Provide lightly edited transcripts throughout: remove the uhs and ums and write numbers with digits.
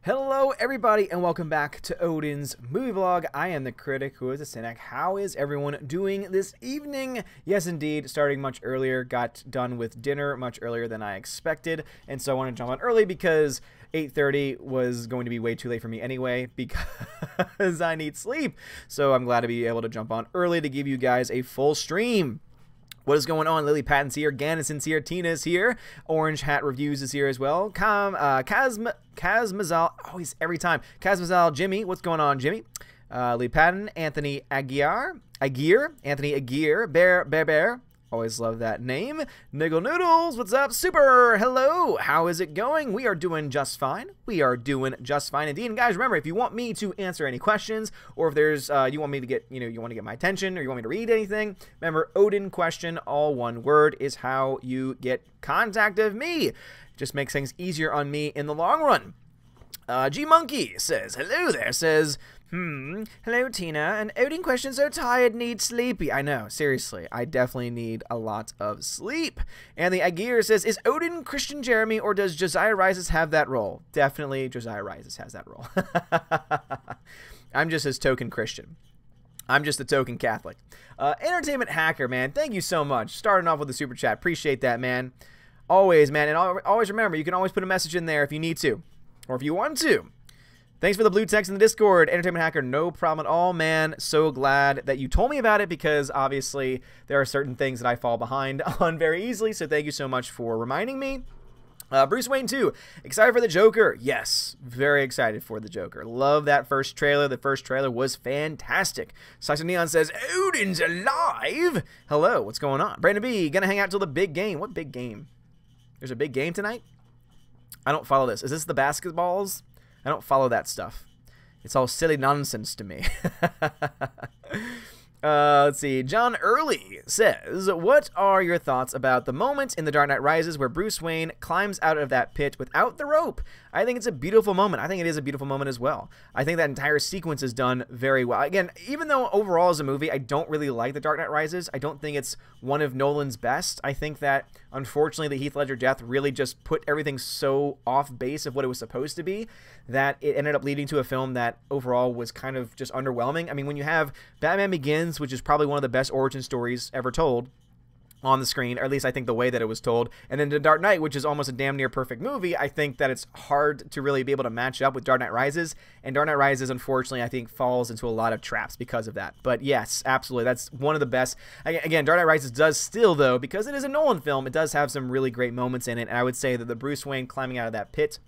Hello everybody and welcome back to Odin's movie vlog. I am the critic who is a cynic. How is everyone doing this evening? Yes indeed, starting much earlier, got done with dinner much earlier than I expected, and so I want to jump on early because 8:30 was going to be way too late for me anyway because I need sleep. So I'm glad to be able to jump on early to give you guys a full stream. What is going on? Lily Patton's here, Gannison's here, Tina's here, Orange Hat Reviews is here as well. Kazmazal, always every time. Kazmazal, Jimmy, what's going on, Jimmy? Lee Patton, Anthony Aguirre, Anthony Aguirre, Bear. Always love that name. Niggle Noodles, what's up? Super, hello. How is it going? We are doing just fine. We are doing just fine indeed. And guys, remember, if you want me to answer any questions, or if there's you want me to get, you want to get my attention, or you want me to read anything, remember, Odin question, all one word, is how you get contact of me. Just makes things easier on me in the long run. G Monkey says, hello there, says, hello Tina, an Odin question so tired, need sleepy. I know, seriously, I definitely need a lot of sleep. And the Aguirre says, is Odin Christian Jeremy or does Josiah Rises have that role? Definitely Josiah Rises has that role. I'm just his token Christian. I'm just a token Catholic. Entertainment Hacker, man, thank you so much. Starting off with the super chat, appreciate that, man. Always, man, and always remember, you can always put a message in there if you need to, or if you want to. Thanks for the blue text in the Discord, Entertainment Hacker. No problem at all, man. So glad that you told me about it because obviously there are certain things that I fall behind on very easily. So thank you so much for reminding me. Bruce Wayne 2, excited for the Joker? Yes, very excited for the Joker. Love that first trailer. The first trailer was fantastic. Saxon Neon says, Odin's alive. Hello, what's going on? Brandon B, gonna hang out till the big game. What big game? There's a big game tonight? I don't follow this. Is this the basketballs? I don't follow that stuff. It's all silly nonsense to me. Let's see. John Early says, what are your thoughts about the moment in The Dark Knight Rises where Bruce Wayne climbs out of that pit without the rope? I think it's a beautiful moment. I think it is a beautiful moment as well. I think that entire sequence is done very well. Again, even though overall as a movie, I don't really like The Dark Knight Rises. I don't think it's one of Nolan's best. I think that, unfortunately, the Heath Ledger death really just put everything so off base of what it was supposed to be that it ended up leading to a film that overall was kind of just underwhelming. I mean, when you have Batman Begins, which is probably one of the best origin stories ever told on the screen, or at least I think the way that it was told, and then The Dark Knight, which is almost a damn near perfect movie, I think that it's hard to really be able to match up with Dark Knight Rises, and Dark Knight Rises, unfortunately, I think falls into a lot of traps because of that. But yes, absolutely, that's one of the best. Again, Dark Knight Rises does still, though, because it is a Nolan film, it does have some really great moments in it, and I would say that the Bruce Wayne climbing out of that pit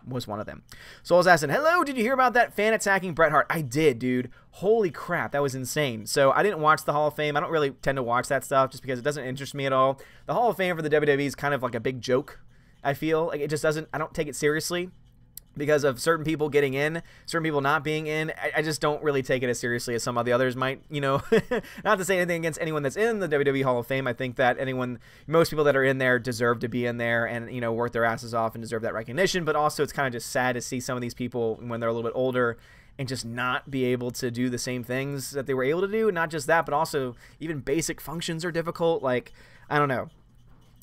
was one of them. Soul Assassin, hello, did you hear about that fan attacking Bret Hart? I did, dude. Holy crap, that was insane. So I didn't watch the Hall of Fame. I don't really tend to watch that stuff just because it doesn't interest me at all. The Hall of Fame for the WWE is kind of like a big joke, I feel. Like it just doesn't, I don't take it seriously because of certain people getting in, certain people not being in. I just don't really take it as seriously as some of the others might, not to say anything against anyone that's in the WWE Hall of Fame. I think that most people that are in there deserve to be in there and, work their asses off and deserve that recognition. But also it's kind of just sad to see some of these people when they're a little bit older and just not be able to do the same things that they were able to do. And not just that, but also even basic functions are difficult. Like, I don't know.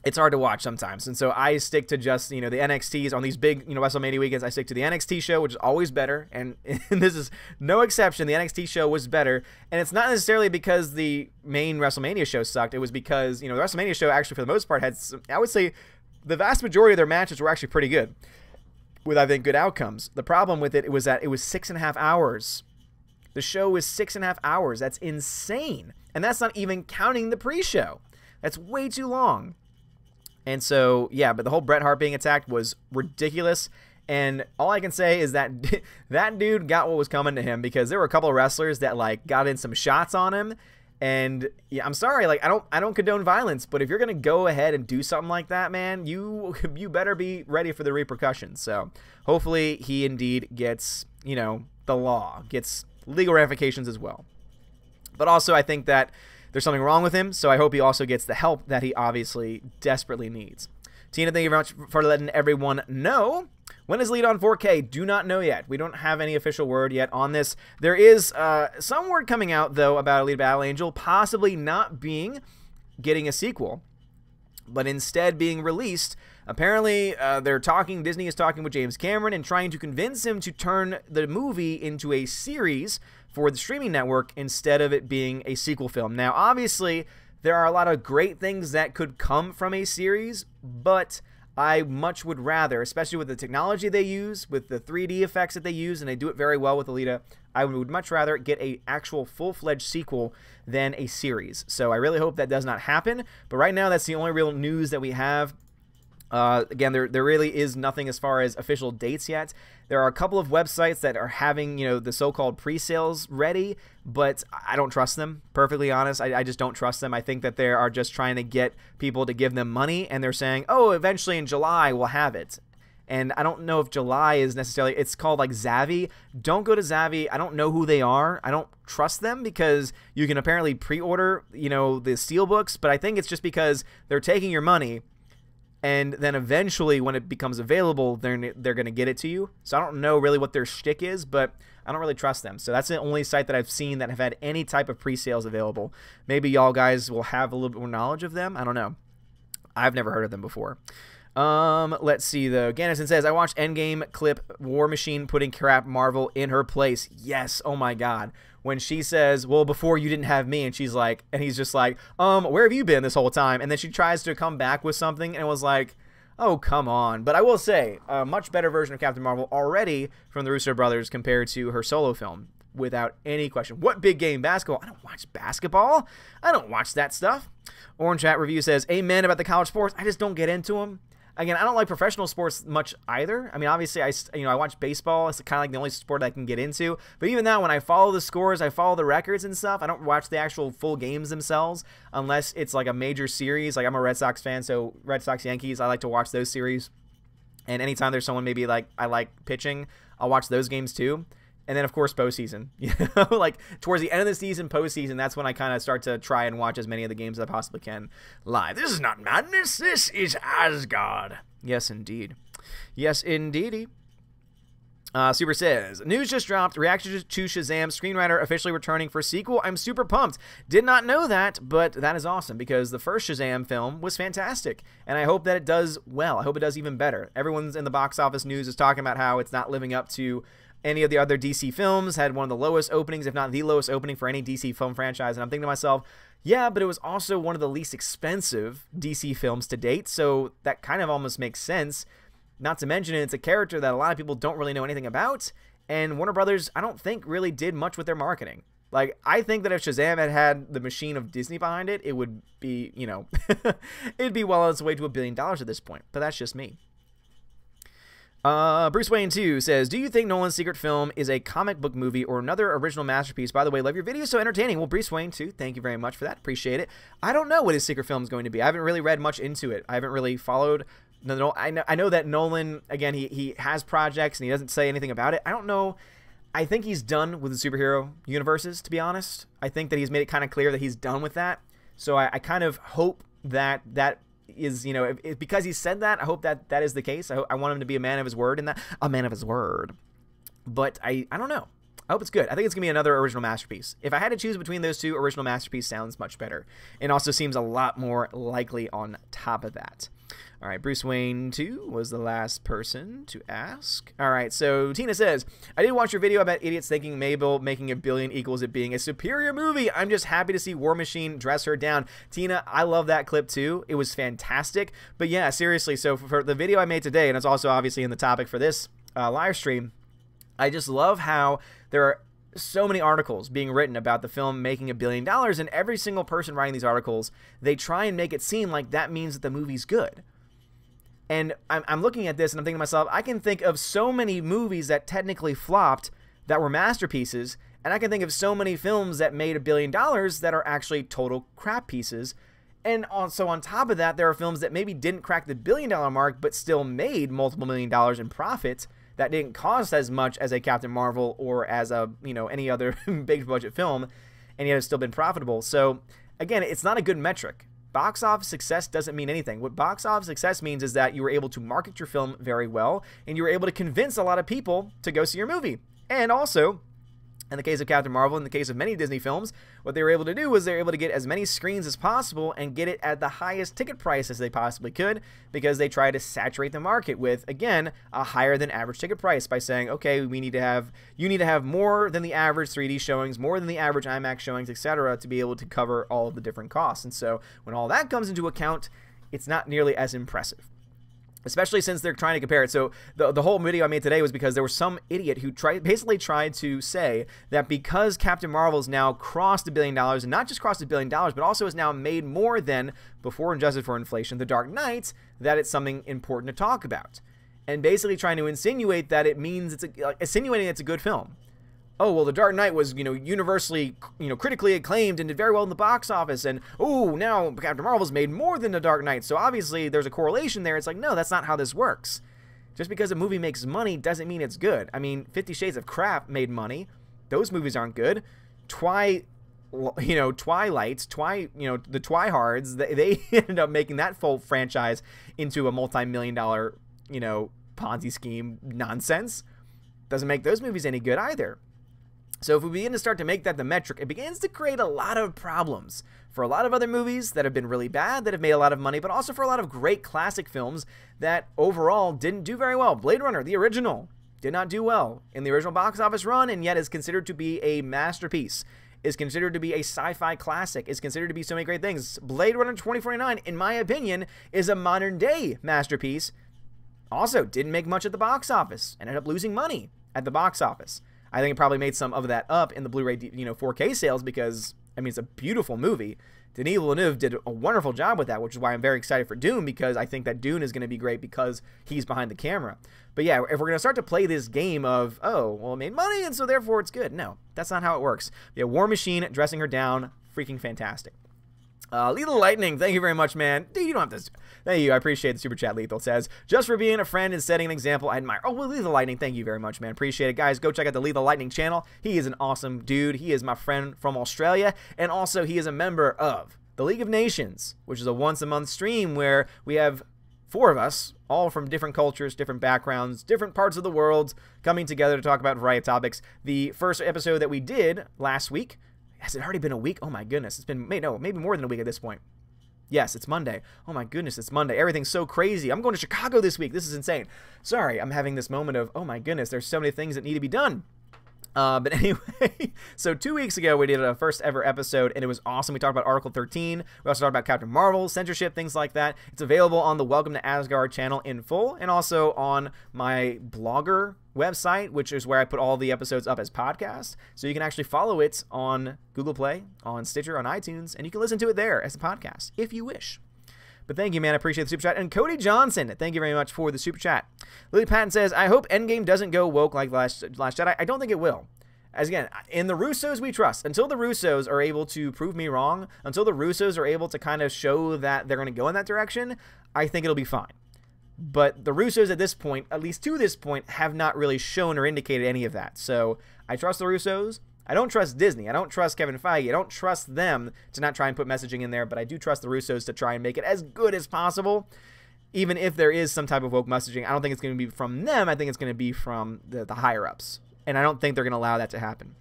It's hard to watch sometimes, and so I stick to just, the NXTs on these big, WrestleMania weekends. I stick to the NXT show, which is always better, and this is no exception. The NXT show was better, and it's not necessarily because the main WrestleMania show sucked. It was because, the WrestleMania show actually, for the most part, had some, I would say the vast majority of their matches were actually pretty good, with, I think, good outcomes. The problem with it was that it was 6.5 hours. The show was 6.5 hours. That's insane, and that's not even counting the pre-show. That's way too long. And so, yeah, but the whole Bret Hart being attacked was ridiculous. And all I can say is that that dude got what was coming to him because there were a couple of wrestlers that, got in some shots on him. And, yeah, I'm sorry, I don't condone violence. But if you're going to go ahead and do something like that, man, you better be ready for the repercussions. So, hopefully he indeed gets, the law, gets legal ramifications as well. But also, I think that there's something wrong with him, so I hope he also gets the help that he obviously desperately needs. Tina, thank you very much for letting everyone know. When is lead on 4K? Do not know yet. We don't have any official word yet on this. There is some word coming out, though, about Alita Battle Angel possibly not getting a sequel, but instead being released Apparently, Disney is talking with James Cameron and trying to convince him to turn the movie into a series for the streaming network instead of it being a sequel film. Now, obviously, there are a lot of great things that could come from a series, but I much would rather, especially with the technology they use, with the 3D effects that they use, and they do it very well with Alita, I would much rather get a actual full-fledged sequel than a series. So I really hope that does not happen, but right now that's the only real news that we have. Again, there really is nothing as far as official dates yet. There are a couple of websites that are having, the so-called pre-sales ready, but I don't trust them, perfectly honest. I just don't trust them. I think that they are just trying to get people to give them money, and they're saying, oh, eventually in July we'll have it. And I don't know if July is necessarily, it's called like Zavvi. Don't go to Zavvi. I don't know who they are. I don't trust them because you can apparently pre-order, the steelbooks, but I think it's just because they're taking your money, and then eventually when it becomes available, they're going to get it to you. So I don't know really what their shtick is, but I don't really trust them. So that's the only site that I've seen that have had any type of pre-sales available. Maybe y'all guys will have a little bit more knowledge of them. I don't know. I've never heard of them before. Let's see though. Gannison says, I watched Endgame clip War Machine putting Cap Marvel in her place. Yes. Oh my God. When she says, well, before you didn't have me, and she's like, and he's just like, where have you been this whole time? And then she tries to come back with something, and it was like, oh, come on. But I will say, a much better version of Captain Marvel already from the Russo brothers compared to her solo film, without any question. What big game basketball? I don't watch basketball. I don't watch that stuff. Orange Chat Review says, amen about the college sports. I just don't get into them. Again, I don't like professional sports much either. I mean, obviously, I watch baseball. It's kind of like the only sport I can get into. But even now, when I follow the scores, I follow the records and stuff. I don't watch the actual full games themselves unless it's like a major series. Like I'm a Red Sox fan, so Red Sox Yankees, I like to watch those series. And anytime there's someone maybe like I like pitching, I'll watch those games too. And then, of course, postseason. Like towards the end of the season, postseason, that's when I kind of start to try and watch as many of the games as I possibly can live. This is not madness. This is Asgard. Yes, indeed. Yes, indeedy. Super says, news just dropped. Reaction to Shazam. Screenwriter officially returning for sequel. I'm super pumped. Did not know that, but that is awesome because the first Shazam film was fantastic. And I hope that it does well. I hope it does even better. Everyone's in the box office news is talking about how it's not living up to any of the other DC films, had one of the lowest openings, if not the lowest opening for any DC film franchise. And I'm thinking to myself, yeah, but it was also one of the least expensive DC films to date, so that kind of almost makes sense. Not to mention it's a character that a lot of people don't really know anything about, and Warner Brothers, I don't think, really did much with their marketing. Like, I think that if Shazam had the machine of Disney behind it, it would be, it'd be well on its way to $1 billion at this point, but that's just me. Bruce Wayne 2 says, do you think Nolan's secret film is a comic book movie or another original masterpiece? By the way, love your video, so entertaining. Well, Bruce Wayne 2, thank you very much for that. Appreciate it. I don't know what his secret film is going to be. I haven't really read much into it. I haven't really followed. No, I know that Nolan, again, he has projects and he doesn't say anything about it. I don't know. I think he's done with the superhero universes, to be honest. I think that he's made it kind of clear that he's done with that. So I kind of hope that is, because he said that, I hope that that is the case. I want him to be a man of his word in that, a man of his word. But I don't know. I hope it's good. I think it's going to be another original masterpiece. If I had to choose between those two, original masterpiece sounds much better. And also seems a lot more likely on top of that. All right, Bruce Wayne 2 was the last person to ask. All right, so Tina says, I did watch your video about idiots thinking Mabel making $1 billion equals it being a superior movie. I'm just happy to see War Machine dress her down. Tina, I love that clip too. It was fantastic. But yeah, seriously, so for the video I made today, and it's also obviously in the topic for this live stream, I just love how there are so many articles being written about the film making $1 billion, and every single person writing these articles, they try and make it seem like that means that the movie's good. And I'm looking at this and I'm thinking to myself, I can think of so many movies that technically flopped that were masterpieces, and I can think of so many films that made $1 billion that are actually total crap pieces. And also on top of that, there are films that maybe didn't crack the $1 billion mark, but still made multiple $1 million in profit that didn't cost as much as a Captain Marvel or as a, any other big budget film, and yet it's still been profitable. So again, it's not a good metric. Box office success doesn't mean anything. What box office success means is that you were able to market your film very well, and you were able to convince a lot of people to go see your movie. And also, In the case of Captain Marvel, in the case of many Disney films, what they were able to do was they were able to get as many screens as possible and get it at the highest ticket price as they possibly could, because they tried to saturate the market with, again, a higher than average ticket price by saying, okay, you need to have more than the average 3D showings, more than the average IMAX showings, etc., to be able to cover all of the different costs. And so when all that comes into account, it's not nearly as impressive. Especially since they're trying to compare it. So the whole video I made today was because there was some idiot who basically tried to say that because Captain Marvel's now crossed $1 billion, and not just crossed $1 billion, but also has now made more than, before adjusted for inflation, The Dark Knight, that it's something important to talk about. And basically trying to insinuate that it means insinuating it's a good film. Oh, well, The Dark Knight was, universally, critically acclaimed and did very well in the box office, and, oh, now Captain Marvel's made more than The Dark Knight, so obviously there's a correlation there. It's like, no, that's not how this works. Just because a movie makes money doesn't mean it's good. I mean, 50 Shades of Crap made money. Those movies aren't good. Twilight, the Twihards, they ended up making that full franchise into a multi-million-dollar, Ponzi scheme nonsense. Doesn't make those movies any good either. So if we begin to start to make that the metric, it begins to create a lot of problems for a lot of other movies that have been really bad, that have made a lot of money, but also for a lot of great classic films that overall didn't do very well. Blade Runner, the original, did not do well in the original box office run, and yet is considered to be a masterpiece, is considered to be a sci-fi classic, is considered to be so many great things. Blade Runner 2049, in my opinion, is a modern-day masterpiece. Also, didn't make much at the box office, ended up losing money at the box office. I think it probably made some of that up in the Blu-ray, 4K sales, because, I mean, it's a beautiful movie. Denis Villeneuve did a wonderful job with that, which is why I'm very excited for Dune, because I think that Dune is going to be great because he's behind the camera. But yeah, if we're going to start to play this game of, oh, well, it made money, and so therefore it's good. No, that's not how it works. Yeah, War Machine dressing her down, freaking fantastic. Lethal Lightning, thank you very much, man. Dude, you don't have to. Thank you. I appreciate the super chat. Lethal says, just for being a friend and setting an example, I admire. Oh, well, Lethal Lightning, thank you very much, man. Appreciate it. Guys, go check out the Lethal Lightning channel. He is an awesome dude. He is my friend from Australia. And also, he is a member of the League of Nations, which is a once-a-month stream where we have 4 of us, all from different cultures, different backgrounds, different parts of the world, coming together to talk about a variety of topics. The first episode that we did last week, has it already been a week? Oh my goodness. It's been, maybe more than a week at this point. Yes, it's Monday. Oh my goodness, it's Monday. Everything's so crazy. I'm going to Chicago this week. This is insane. Sorry, I'm having this moment of, oh my goodness, there's so many things that need to be done. But anyway, so 2 weeks ago, we did a first ever episode, and it was awesome. We talked about Article 13. We also talked about Captain Marvel, censorship, things like that. It's available on the Welcome to Asgard channel in full, and also on my blogger website, which is where I put all the episodes up as podcasts. So you can actually follow it on Google Play, on Stitcher, on iTunes, and you can listen to it there as a podcast, if you wish. But thank you, man. I appreciate the super chat. And Cody Johnson, thank you very much for the super chat. Lily Patton says, I hope Endgame doesn't go woke like Last Jedi. I don't think it will. As again, in the Russos we trust. Until the Russos are able to prove me wrong, until the Russos are able to kind of show that they're going to go in that direction, I think it'll be fine. But the Russos at this point, at least to this point, have not really shown or indicated any of that. So I trust the Russos. I don't trust Disney. I don't trust Kevin Feige. I don't trust them to not try and put messaging in there, but I do trust the Russos to try and make it as good as possible. Even if there is some type of woke messaging, I don't think it's going to be from them. I think it's going to be from the higher-ups. And I don't think they're going to allow that to happen.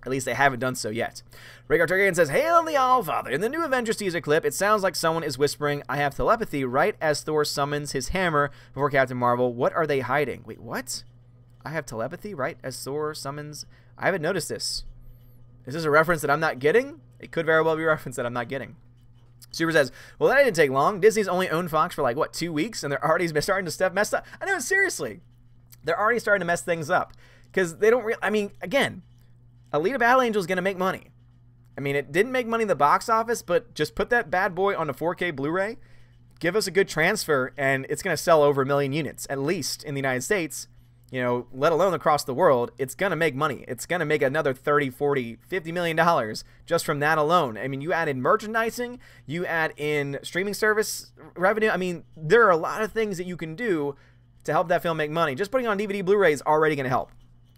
At least they haven't done so yet. Rhaegar Targaryen says, Hail the Allfather. In the new Avengers teaser clip, it sounds like someone is whispering, I have telepathy, right as Thor summons his hammer before Captain Marvel. What are they hiding? Wait, what? I have telepathy, right as Thor summons... I haven't noticed this. Is this a reference that I'm not getting? It could very well be a reference that I'm not getting. Super says, well, that didn't take long. Disney's only owned Fox for like, what, 2 weeks? And they're already starting to mess up. I know, seriously. They're already starting to mess things up. Because they don't I mean, again, Alita Battle Angel is going to make money. I mean, it didn't make money in the box office, but just put that bad boy on a 4K Blu-ray, give us a good transfer, and it's going to sell over 1 million units, at least in the United States. Let alone across the world. It's going to make money. It's going to make another 30, 40, 50 million dollars just from that alone. I mean, you add in merchandising, you add in streaming service revenue. I mean, there are a lot of things that you can do to help that film make money. Just putting it on DVD Blu-ray is already going to help.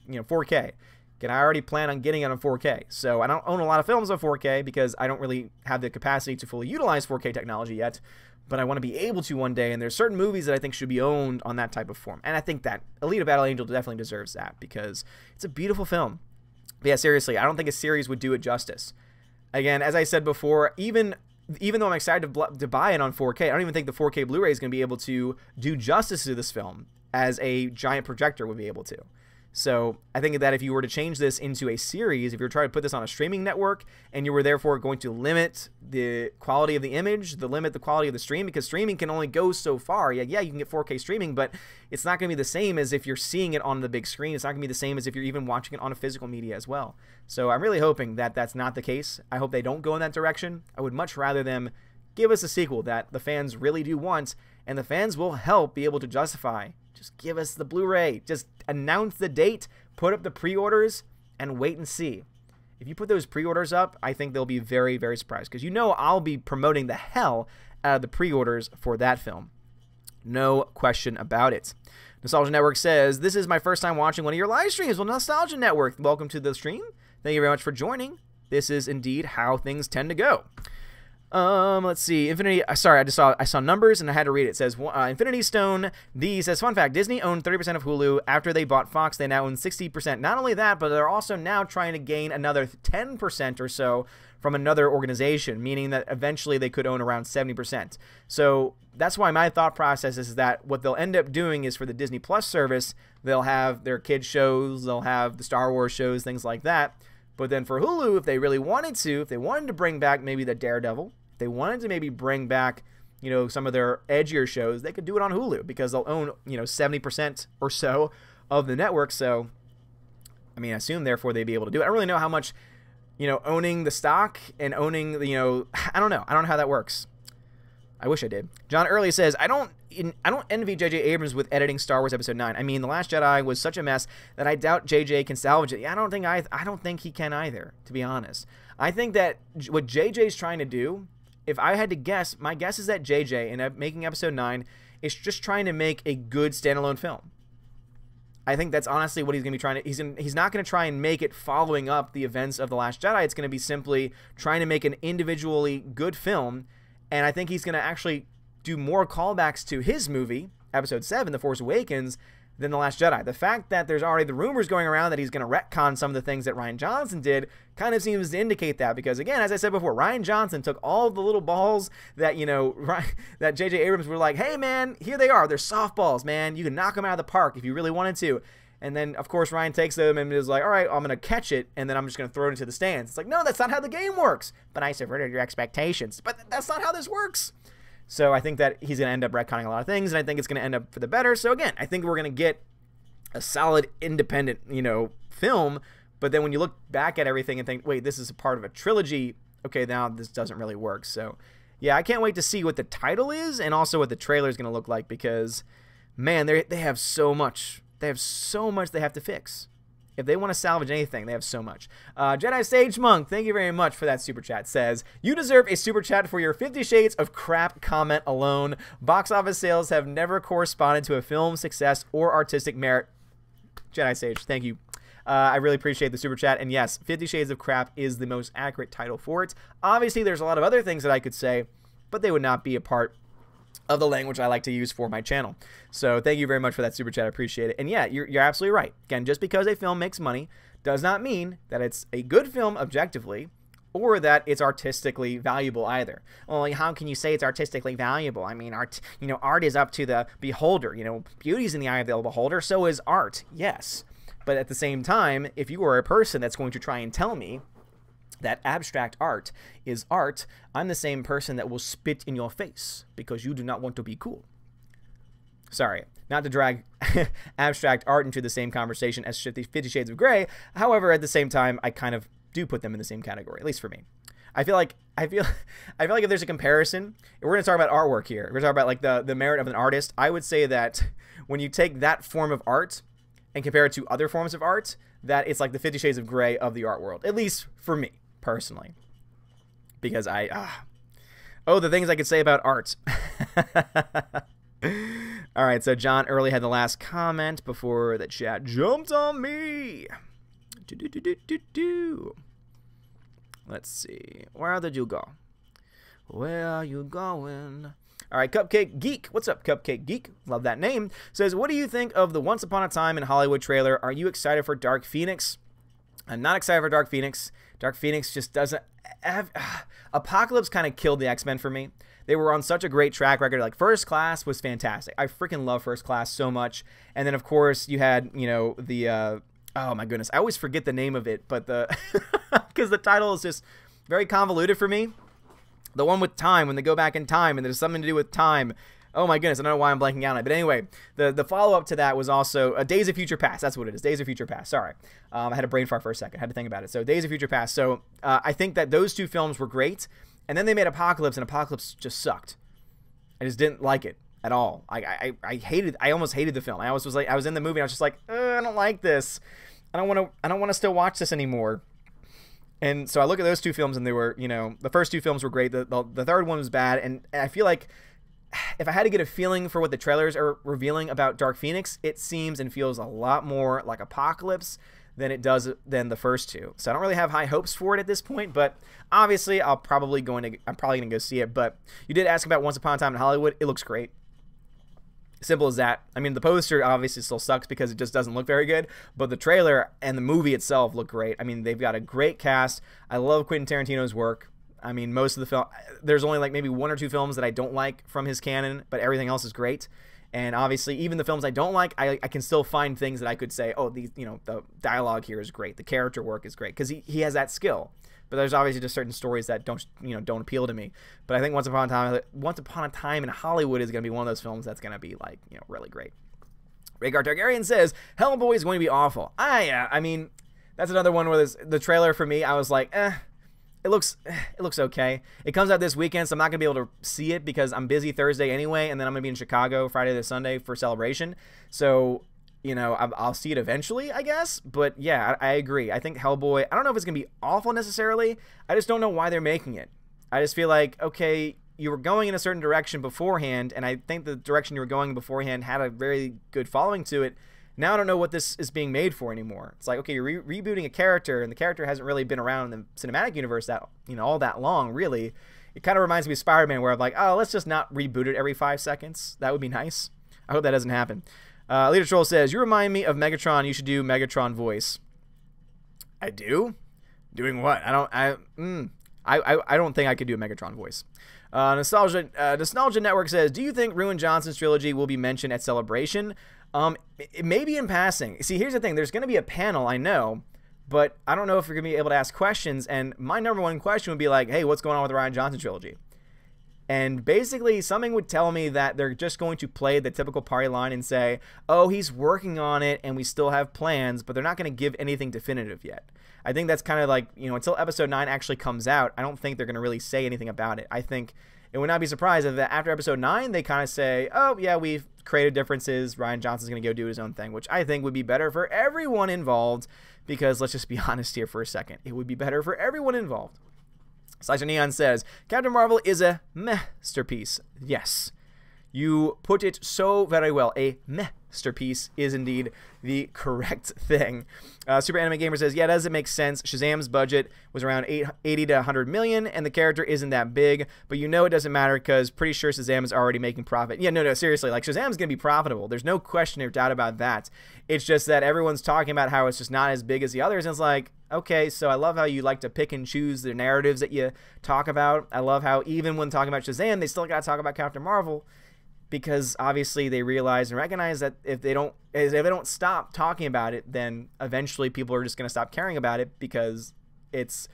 4K. Again, I already plan on getting it on 4K. So I don't own a lot of films on 4K because I don't really have the capacity to fully utilize 4K technology yet. But I want to be able to one day, and there's certain movies that I think should be owned on that type of form. And I think that Alita Battle Angel definitely deserves that because it's a beautiful film. But yeah, seriously, I don't think a series would do it justice. Again, as I said before, even though I'm excited to buy it on 4K, I don't even think the 4K Blu-ray is going to be able to do justice to this film as a giant projector would be able to. So I think that if you were to change this into a series, if you were trying to put this on a streaming network and you were therefore going to limit the quality of the image, limit the quality of the stream, because streaming can only go so far. Yeah, you can get 4K streaming, but it's not going to be the same as if you're seeing it on the big screen. It's not going to be the same as if you're even watching it on a physical media as well. So I'm really hoping that that's not the case. I hope they don't go in that direction. I would much rather them give us a sequel that the fans really do want, and the fans will help be able to justify. Just give us the Blu-ray. Just announce the date, put up the pre-orders, and wait and see. If you put those pre-orders up, I think they'll be very, very surprised, because you know I'll be promoting the hell out of the pre-orders for that film. No question about it. Nostalgia Network says, this is my first time watching one of your live streams. Well, Nostalgia Network, welcome to the stream. Thank you very much for joining. This is indeed how things tend to go. Let's see. Infinity. Sorry, I saw numbers and I had to read it. It says Infinity Stone D says, fun fact: Disney owned 30% of Hulu after they bought Fox. They now own 60%. Not only that, but they're also now trying to gain another 10% or so from another organization, meaning that eventually they could own around 70%. So that's why my thought process is that what they'll end up doing is for the Disney Plus service, they'll have their kids shows, they'll have the Star Wars shows, things like that. But then for Hulu, if they really wanted to, if they wanted to bring back maybe the Daredevil, they wanted to maybe bring back, you know, some of their edgier shows, they could do it on Hulu because they'll own, you know, 70% or so of the network. So, I mean, I assume therefore they'd be able to do it. I don't really know how much, you know, owning the stock and owning, you know, I don't know. I don't know how that works. I wish I did. John Early says, I don't envy J.J. Abrams with editing Star Wars Episode 9. I mean, The Last Jedi was such a mess that I doubt J.J. can salvage it. Yeah, I don't think he can either, to be honest. I think that what J.J.'s trying to do, if I had to guess, my guess is that J.J. in making Episode 9 is just trying to make a good standalone film. I think that's honestly what he's going to be trying to... He's not going to try and make it following up the events of The Last Jedi. It's going to be simply trying to make an individually good film, and I think he's going to actually do more callbacks to his movie, Episode 7, The Force Awakens, than The Last Jedi. The fact that there's already the rumors going around that he's going to retcon some of the things that Rian Johnson did kind of seems to indicate that, because again, as I said before, Rian Johnson took all the little balls that, you know, that J.J. Abrams were like, hey man, here they are, they're softballs, man, you can knock them out of the park if you really wanted to. And then, of course, Ryan takes them and is like, all right, I'm going to catch it, and then I'm just going to throw it into the stands. It's like, no, that's not how the game works. But I subverted your expectations. But that's not how this works. So I think that he's going to end up retconning a lot of things, and I think it's going to end up for the better. So again, I think we're going to get a solid, independent, you know, film. But then when you look back at everything and think, wait, this is a part of a trilogy, okay, now this doesn't really work. So yeah, I can't wait to see what the title is and also what the trailer is going to look like, because, man, they have so much. They have so much they have to fix. If they want to salvage anything, they have so much. Jedi Sage Monk, thank you very much for that super chat. Says, you deserve a super chat for your 50 Shades of Crap comment alone. Box office sales have never corresponded to a film's success or artistic merit. Jedi Sage, thank you. I really appreciate the super chat. And yes, 50 Shades of Crap is the most accurate title for it. Obviously, there's a lot of other things that I could say, but they would not be a part of the language I like to use for my channel. So thank you very much for that super chat. I appreciate it. And yeah, you're absolutely right. Again, just because a film makes money does not mean that it's a good film objectively, or that it's artistically valuable either. Well, how can you say it's artistically valuable? I mean, art, you know, art is up to the beholder. You know, beauty's in the eye of the beholder, so is art. Yes. But at the same time, if you are a person that's going to try and tell me that abstract art is art, I'm the same person that will spit in your face because you do not want to be cool. Sorry, not to drag abstract art into the same conversation as 50 Shades of Grey. However, at the same time, I kind of do put them in the same category, at least for me. I feel like if there's a comparison, we're going to talk about artwork here. We're going to talk about like the merit of an artist. I would say that when you take that form of art and compare it to other forms of art, that it's like the 50 Shades of Grey of the art world, at least for me personally, because the things I could say about art. All right, so John Early had the last comment before the chat jumped on me. Let's see, where did you go? Where are you going? All right, Cupcake Geek. What's up, Cupcake Geek? Love that name. Says, what do you think of the Once Upon a Time in Hollywood trailer? Are you excited for Dark Phoenix? I'm not excited for Dark Phoenix. Dark Phoenix just doesn't have... Apocalypse kind of killed the X-Men for me. They were on such a great track record. Like, First Class was fantastic. I freaking love First Class so much. And then, of course, you had, you know, the... oh, my goodness. I always forget the name of it, but the... because the title is just very convoluted for me. The one with time, when they go back in time, and there's something to do with time. Oh my goodness, I don't know why I'm blanking out on it. But anyway, the follow-up to that was also Days of Future Past. That's what it is, Days of Future Past. Sorry. I had a brain fart for a second. I had to think about it. So Days of Future Past. So I think that those two films were great. And then they made Apocalypse, and Apocalypse just sucked. I just didn't like it at all. I almost hated the film. I was like, I was in the movie, and I was just like, I don't like this. I don't want to still watch this anymore. And so I look at those two films, and they were, you know, the first two films were great. The third one was bad, and I feel like if I had to get a feeling for what the trailers are revealing about Dark Phoenix, it seems and feels a lot more like Apocalypse than it does than the first two. So I don't really have high hopes for it at this point, but obviously I'm probably going to go see it. But you did ask about Once Upon a Time in Hollywood. It looks great. Simple as that. I mean, the poster obviously still sucks because it just doesn't look very good, but the trailer and the movie itself look great. I mean, they've got a great cast. I love Quentin Tarantino's work. I mean, most of the film, there's only like maybe one or two films that I don't like from his canon, but everything else is great. And obviously, even the films I don't like, I can still find things that I could say, oh, these, you know, the dialogue here is great, the character work is great, because he has that skill. But there's obviously just certain stories that don't appeal to me. But I think Once Upon a Time in Hollywood is going to be one of those films that's going to be like, you know, really great. Rhaegar Targaryen says Hellboy is going to be awful. I mean, that's another one where the trailer for me, I was like, It looks okay. It comes out this weekend, so I'm not going to be able to see it because I'm busy Thursday anyway, and then I'm going to be in Chicago Friday to Sunday for Celebration. So, you know, I'll see it eventually, I guess. But yeah, I agree. I think Hellboy, I don't know if it's going to be awful necessarily. I just don't know why they're making it. I just feel like, okay, you were going in a certain direction beforehand, and I think the direction you were going beforehand had a very good following to it. Now I don't know what this is being made for anymore. It's like, okay, you're rebooting a character, and the character hasn't really been around in the cinematic universe that, you know, all that long, really. It kind of reminds me of Spider-Man, where I'm like, oh, let's just not reboot it every 5 seconds. That would be nice. I hope that doesn't happen. Leader Troll says, you remind me of Megatron. You should do Megatron voice. I do? Doing what? I don't think I could do a Megatron voice. Nostalgia Network says, do you think Ruin Johnson's trilogy will be mentioned at Celebration? It may be in passing. See, here's the thing. There's going to be a panel, I know, but I don't know if you're going to be able to ask questions. And my number one question would be like, hey, what's going on with the Rian Johnson trilogy? And basically, something would tell me that they're just going to play the typical party line and say, oh, he's working on it and we still have plans, but they're not going to give anything definitive yet. I think that's kind of like, you know, until episode 9 actually comes out, I don't think they're going to really say anything about it. I think it would not be surprised if after episode 9, they kind of say, oh, yeah, we've created differences. Rian Johnson's going to go do his own thing, which I think would be better for everyone involved because let's just be honest here for a second. It would be better for everyone involved. Slicer Neon says, Captain Marvel is a masterpiece. Yes. You put it so very well. A masterpiece is indeed the correct thing. Super Anime Gamer says, yeah, does it make sense? Shazam's budget was around 80 to 100 million, and the character isn't that big, but you know it doesn't matter because pretty sure Shazam is already making profit. Yeah, no, seriously, like Shazam's going to be profitable. There's no question or doubt about that. It's just that everyone's talking about how it's just not as big as the others, and it's like, okay, so I love how you like to pick and choose the narratives that you talk about. I love how even when talking about Shazam, they still got to talk about Captain Marvel, because obviously they realize and recognize that if they don't stop talking about it, then eventually people are just going to stop caring about it because it's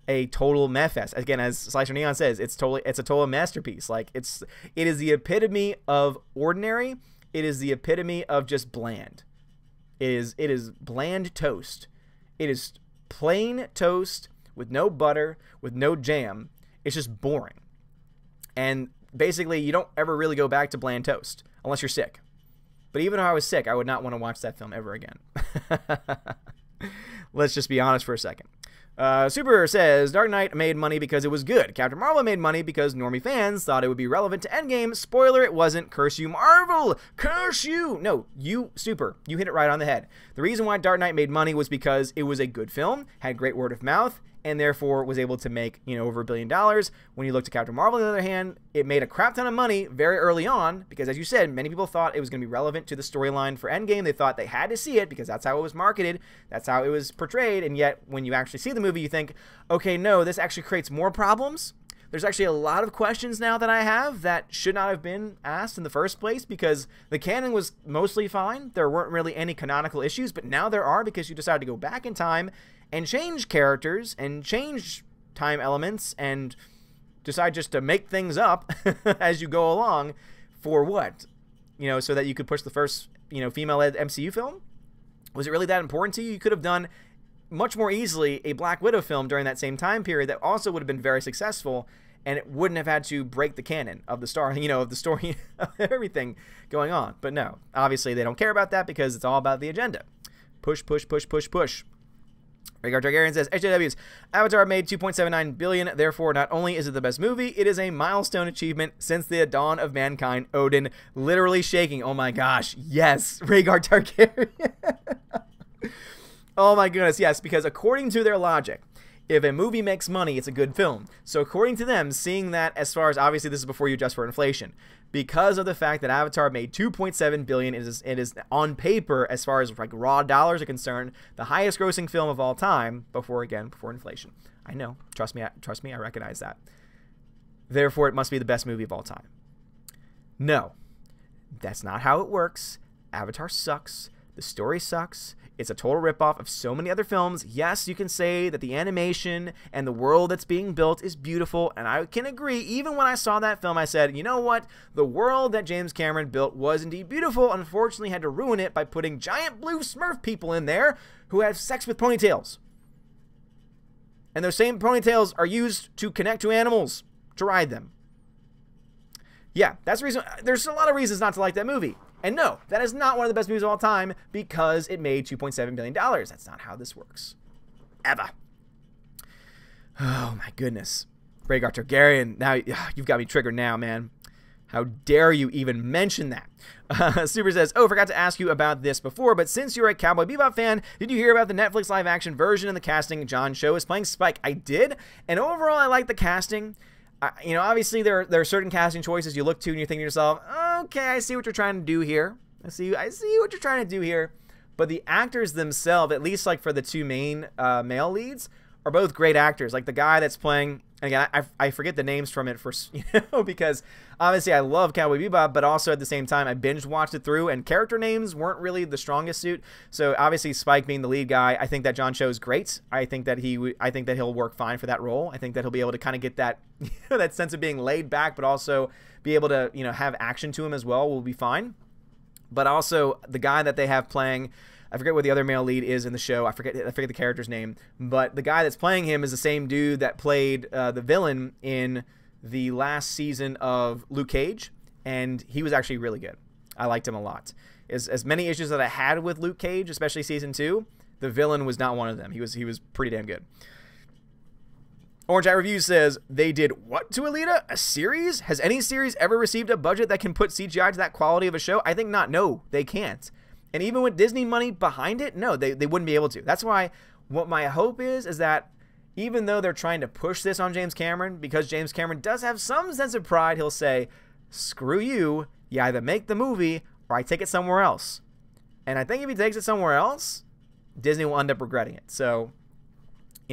a total meh fest. Again, as Slicer Neon says, it's a total masterpiece. Like it is the epitome of ordinary. It is the epitome of just bland. It is bland toast. It is plain toast with no butter, with no jam. It's just boring. And basically, you don't ever really go back to bland toast unless you're sick. But even if I was sick, I would not want to watch that film ever again. Let's just be honest for a second. Super says, Dark Knight made money because it was good. Captain Marvel made money because normie fans thought it would be relevant to Endgame. Spoiler, it wasn't. Curse you, Marvel! Curse you! No, you, Super, you hit it right on the head. The reason why Dark Knight made money was because it was a good film, had great word of mouth, and therefore was able to make, over $1 billion. When you look to Captain Marvel, on the other hand, it made a crap ton of money very early on because, as you said, many people thought it was going to be relevant to the storyline for Endgame. They thought they had to see it because that's how it was marketed, that's how it was portrayed, and yet when you actually see the movie, you think, okay, no, this actually creates more problems. There's actually a lot of questions now that I have that should not have been asked in the first place because the canon was mostly fine. There weren't really any canonical issues, but now there are because you decided to go back in time and change characters and change time elements and decide just to make things up as you go along for what? So that you could push the first, female-led MCU film? Was it really that important to you? You could have done much more easily a Black Widow film during that same time period that also would have been very successful, and it wouldn't have had to break the canon of the of the story of everything going on. But no, obviously they don't care about that because it's all about the agenda. Push, push, push, push, push. Rhaegar Targaryen says, HJWs, Avatar made $2.79 billion, therefore not only is it the best movie, it is a milestone achievement since the dawn of mankind. Odin literally shaking. Oh my gosh, yes, Rhaegar Targaryen. Oh my goodness, yes, because according to their logic, if a movie makes money, it's a good film. So according to them, seeing that as far as, obviously this is before you adjust for inflation, because of the fact that Avatar made $2.7 billion, it is on paper, as far as like raw dollars are concerned, the highest grossing film of all time, before inflation. I know, trust me, I recognize that. Therefore, it must be the best movie of all time. No, that's not how it works. Avatar sucks. The story sucks. It's a total ripoff of so many other films. Yes, you can say that the animation and the world that's being built is beautiful, and I can agree. Even when I saw that film, I said, you know what? The world that James Cameron built was indeed beautiful. Unfortunately, had to ruin it by putting giant blue Smurf people in there who have sex with ponytails. And those same ponytails are used to connect to animals, to ride them. Yeah, that's the reason. There's a lot of reasons not to like that movie. And no, that is not one of the best movies of all time because it made $2.7 billion. That's not how this works. Ever. Oh, my goodness. Rhaegar Targaryen. Now, you've got me triggered now, man. How dare you even mention that? Super says, oh, forgot to ask you about this before, but since you're a Cowboy Bebop fan, did you hear about the Netflix live-action version and the casting? John Cho is playing Spike. I did, and overall, I like the casting. Obviously there are certain casting choices you look to and you think to yourself, okay, I see what you're trying to do here. I see what you're trying to do here. But the actors themselves, at least like for the two main male leads, are both great actors. Like the guy that's playing, and again, I forget the names from it for, because obviously I love Cowboy Bebop, but also at the same time I binge watched it through, and character names weren't really the strongest suit. So obviously Spike being the lead guy, I think that John Cho is great. I think that he'll work fine for that role. I think that he'll be able to kind of get that that sense of being laid back, but also be able to have action to him as well. Will be fine. But also the guy that they have playing, I forget what the other male lead is in the show. I forget the character's name. But the guy that's playing him is the same dude that played the villain in the last season of Luke Cage, and he was actually really good. I liked him a lot. As many issues that I had with Luke Cage, especially season 2, the villain was not one of them. He was pretty damn good. Orange Eye Reviews says, they did what to Alita? A series? Has any series ever received a budget that can put CGI to that quality of a show? I think not. No, they can't. And even with Disney money behind it, no, they wouldn't be able to. That's why what my hope is that even though they're trying to push this on James Cameron, because James Cameron does have some sense of pride, he'll say, screw you, you either make the movie or I take it somewhere else. And I think if he takes it somewhere else, Disney will end up regretting it. So,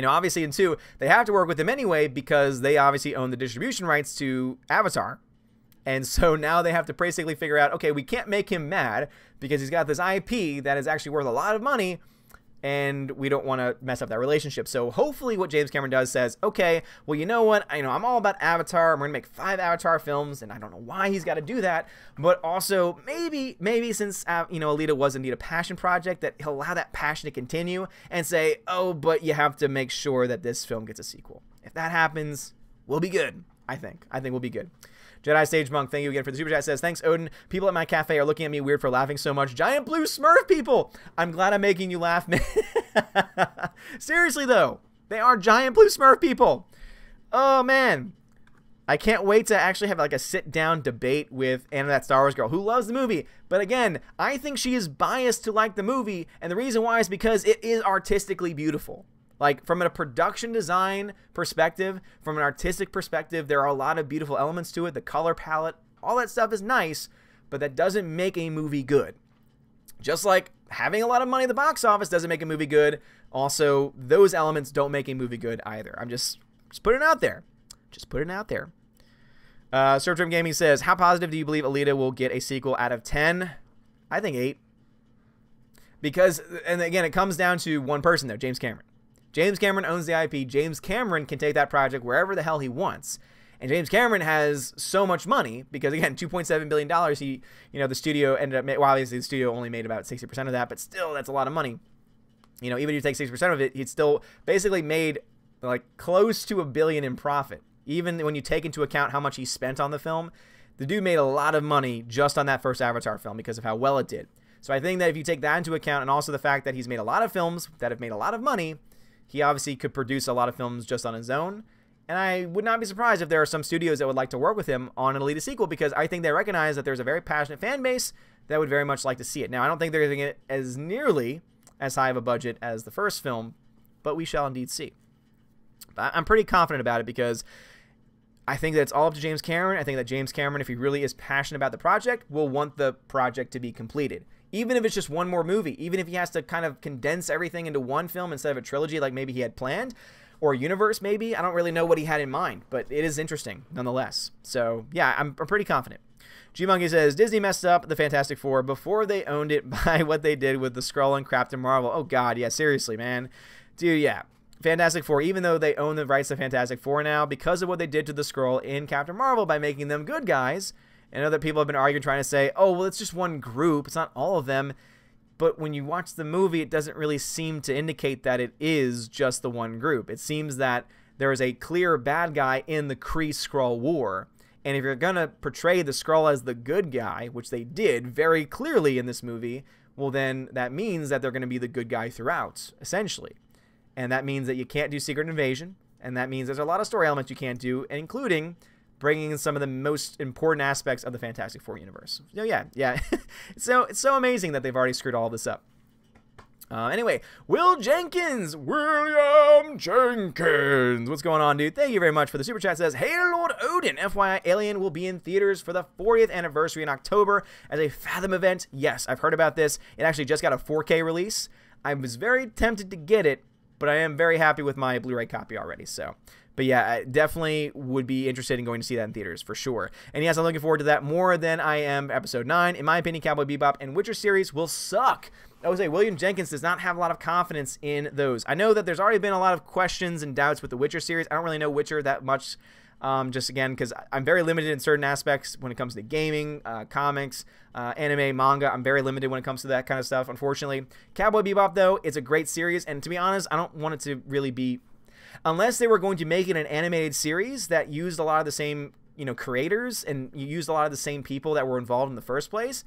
obviously in 2, they have to work with him anyway because they obviously own the distribution rights to Avatar. And so now they have to basically figure out, okay, we can't make him mad because he's got this IP that is actually worth a lot of money, and we don't want to mess up that relationship. So hopefully what James Cameron does says, okay, well, you know what? I'm all about Avatar. I'm going to make 5 Avatar films, and I don't know why he's got to do that. But also maybe since, Alita was indeed a passion project, that he'll allow that passion to continue and say, oh, but you have to make sure that this film gets a sequel. If that happens, we'll be good, I think. I think we'll be good. Jedi Sage Monk, thank you again for the super chat. Says, thanks, Odin. People at my cafe are looking at me weird for laughing so much. Giant blue Smurf people. I'm glad I'm making you laugh, man. Seriously, though. They are giant blue Smurf people. Oh, man. I can't wait to actually have like a sit-down debate with Anna, that Star Wars girl, who loves the movie. But again, I think she is biased to like the movie. And the reason why is because it is artistically beautiful. Like, from a production design perspective, from an artistic perspective, there are a lot of beautiful elements to it. The color palette, all that stuff is nice, but that doesn't make a movie good. Just like having a lot of money at the box office doesn't make a movie good. Also, those elements don't make a movie good either. I'm just putting it out there. Just putting it out there. Surfdream Gaming says, how positive do you believe Alita will get a sequel out of 10? I think 8. Because, and again, it comes down to one person, though, James Cameron. James Cameron owns the IP. James Cameron can take that project wherever the hell he wants. And James Cameron has so much money because, again, $2.7 billion, he, the studio ended up, well, obviously the studio only made about 60% of that, but still, that's a lot of money. Even if you take 60% of it, he'd still basically made, like, close to $1 billion in profit. Even when you take into account how much he spent on the film, the dude made a lot of money just on that first Avatar film because of how well it did. So I think that if you take that into account, and also the fact that he's made a lot of films that have made a lot of money, he obviously could produce a lot of films just on his own. And I would not be surprised if there are some studios that would like to work with him on an Alita sequel, because I think they recognize that there's a very passionate fan base that would very much like to see it. Now, I don't think they're going to get as nearly as high of a budget as the first film, but we shall indeed see. But I'm pretty confident about it because I think that it's all up to James Cameron. I think that James Cameron, if he really is passionate about the project, will want the project to be completed. Even if it's just one more movie, even if he has to kind of condense everything into one film instead of a trilogy like maybe he had planned, or a universe maybe. I don't really know what he had in mind, but it is interesting nonetheless. So, yeah, I'm pretty confident. G-Monkey says, Disney messed up the Fantastic Four before they owned it by what they did with the Skrull and Captain Marvel. Oh, God, yeah, seriously, man. Dude, yeah. Fantastic Four, even though they own the rights to Fantastic Four now, because of what they did to the Skrull in Captain Marvel by making them good guys, and other people have been arguing, trying to say, oh, well, it's just one group. It's not all of them. But when you watch the movie, it doesn't really seem to indicate that it is just the one group. It seems that there is a clear bad guy in the Kree-Skrull war. And if you're going to portray the Skrull as the good guy, which they did very clearly in this movie, well, then that means that they're going to be the good guy throughout, essentially. And that means that you can't do Secret Invasion. And that means there's a lot of story elements you can't do, including bringing in some of the most important aspects of the Fantastic Four universe. So, yeah. It's so amazing that they've already screwed all this up. Anyway, William Jenkins. What's going on, dude? Thank you very much for the super chat. Says, hey, Lord Odin. FYI, Alien will be in theaters for the 40th anniversary in October as a Fathom event. Yes, I've heard about this. It actually just got a 4K release. I was very tempted to get it, but I am very happy with my Blu-ray copy already, so. But yeah, I definitely would be interested in going to see that in theaters, for sure. And yes, I'm looking forward to that more than I am Episode 9. In my opinion, Cowboy Bebop and Witcher series will suck. I would say William Jenkins does not have a lot of confidence in those. I know that there's already been a lot of questions and doubts with the Witcher series. I don't really know Witcher that much, just again, because I'm very limited in certain aspects when it comes to gaming, comics, anime, manga. I'm very limited when it comes to that kind of stuff, unfortunately. Cowboy Bebop, though, it's a great series, and to be honest, I don't want it to really be... Unless they were going to make it an animated series that used a lot of the same, creators and used a lot of the same people that were involved in the first place,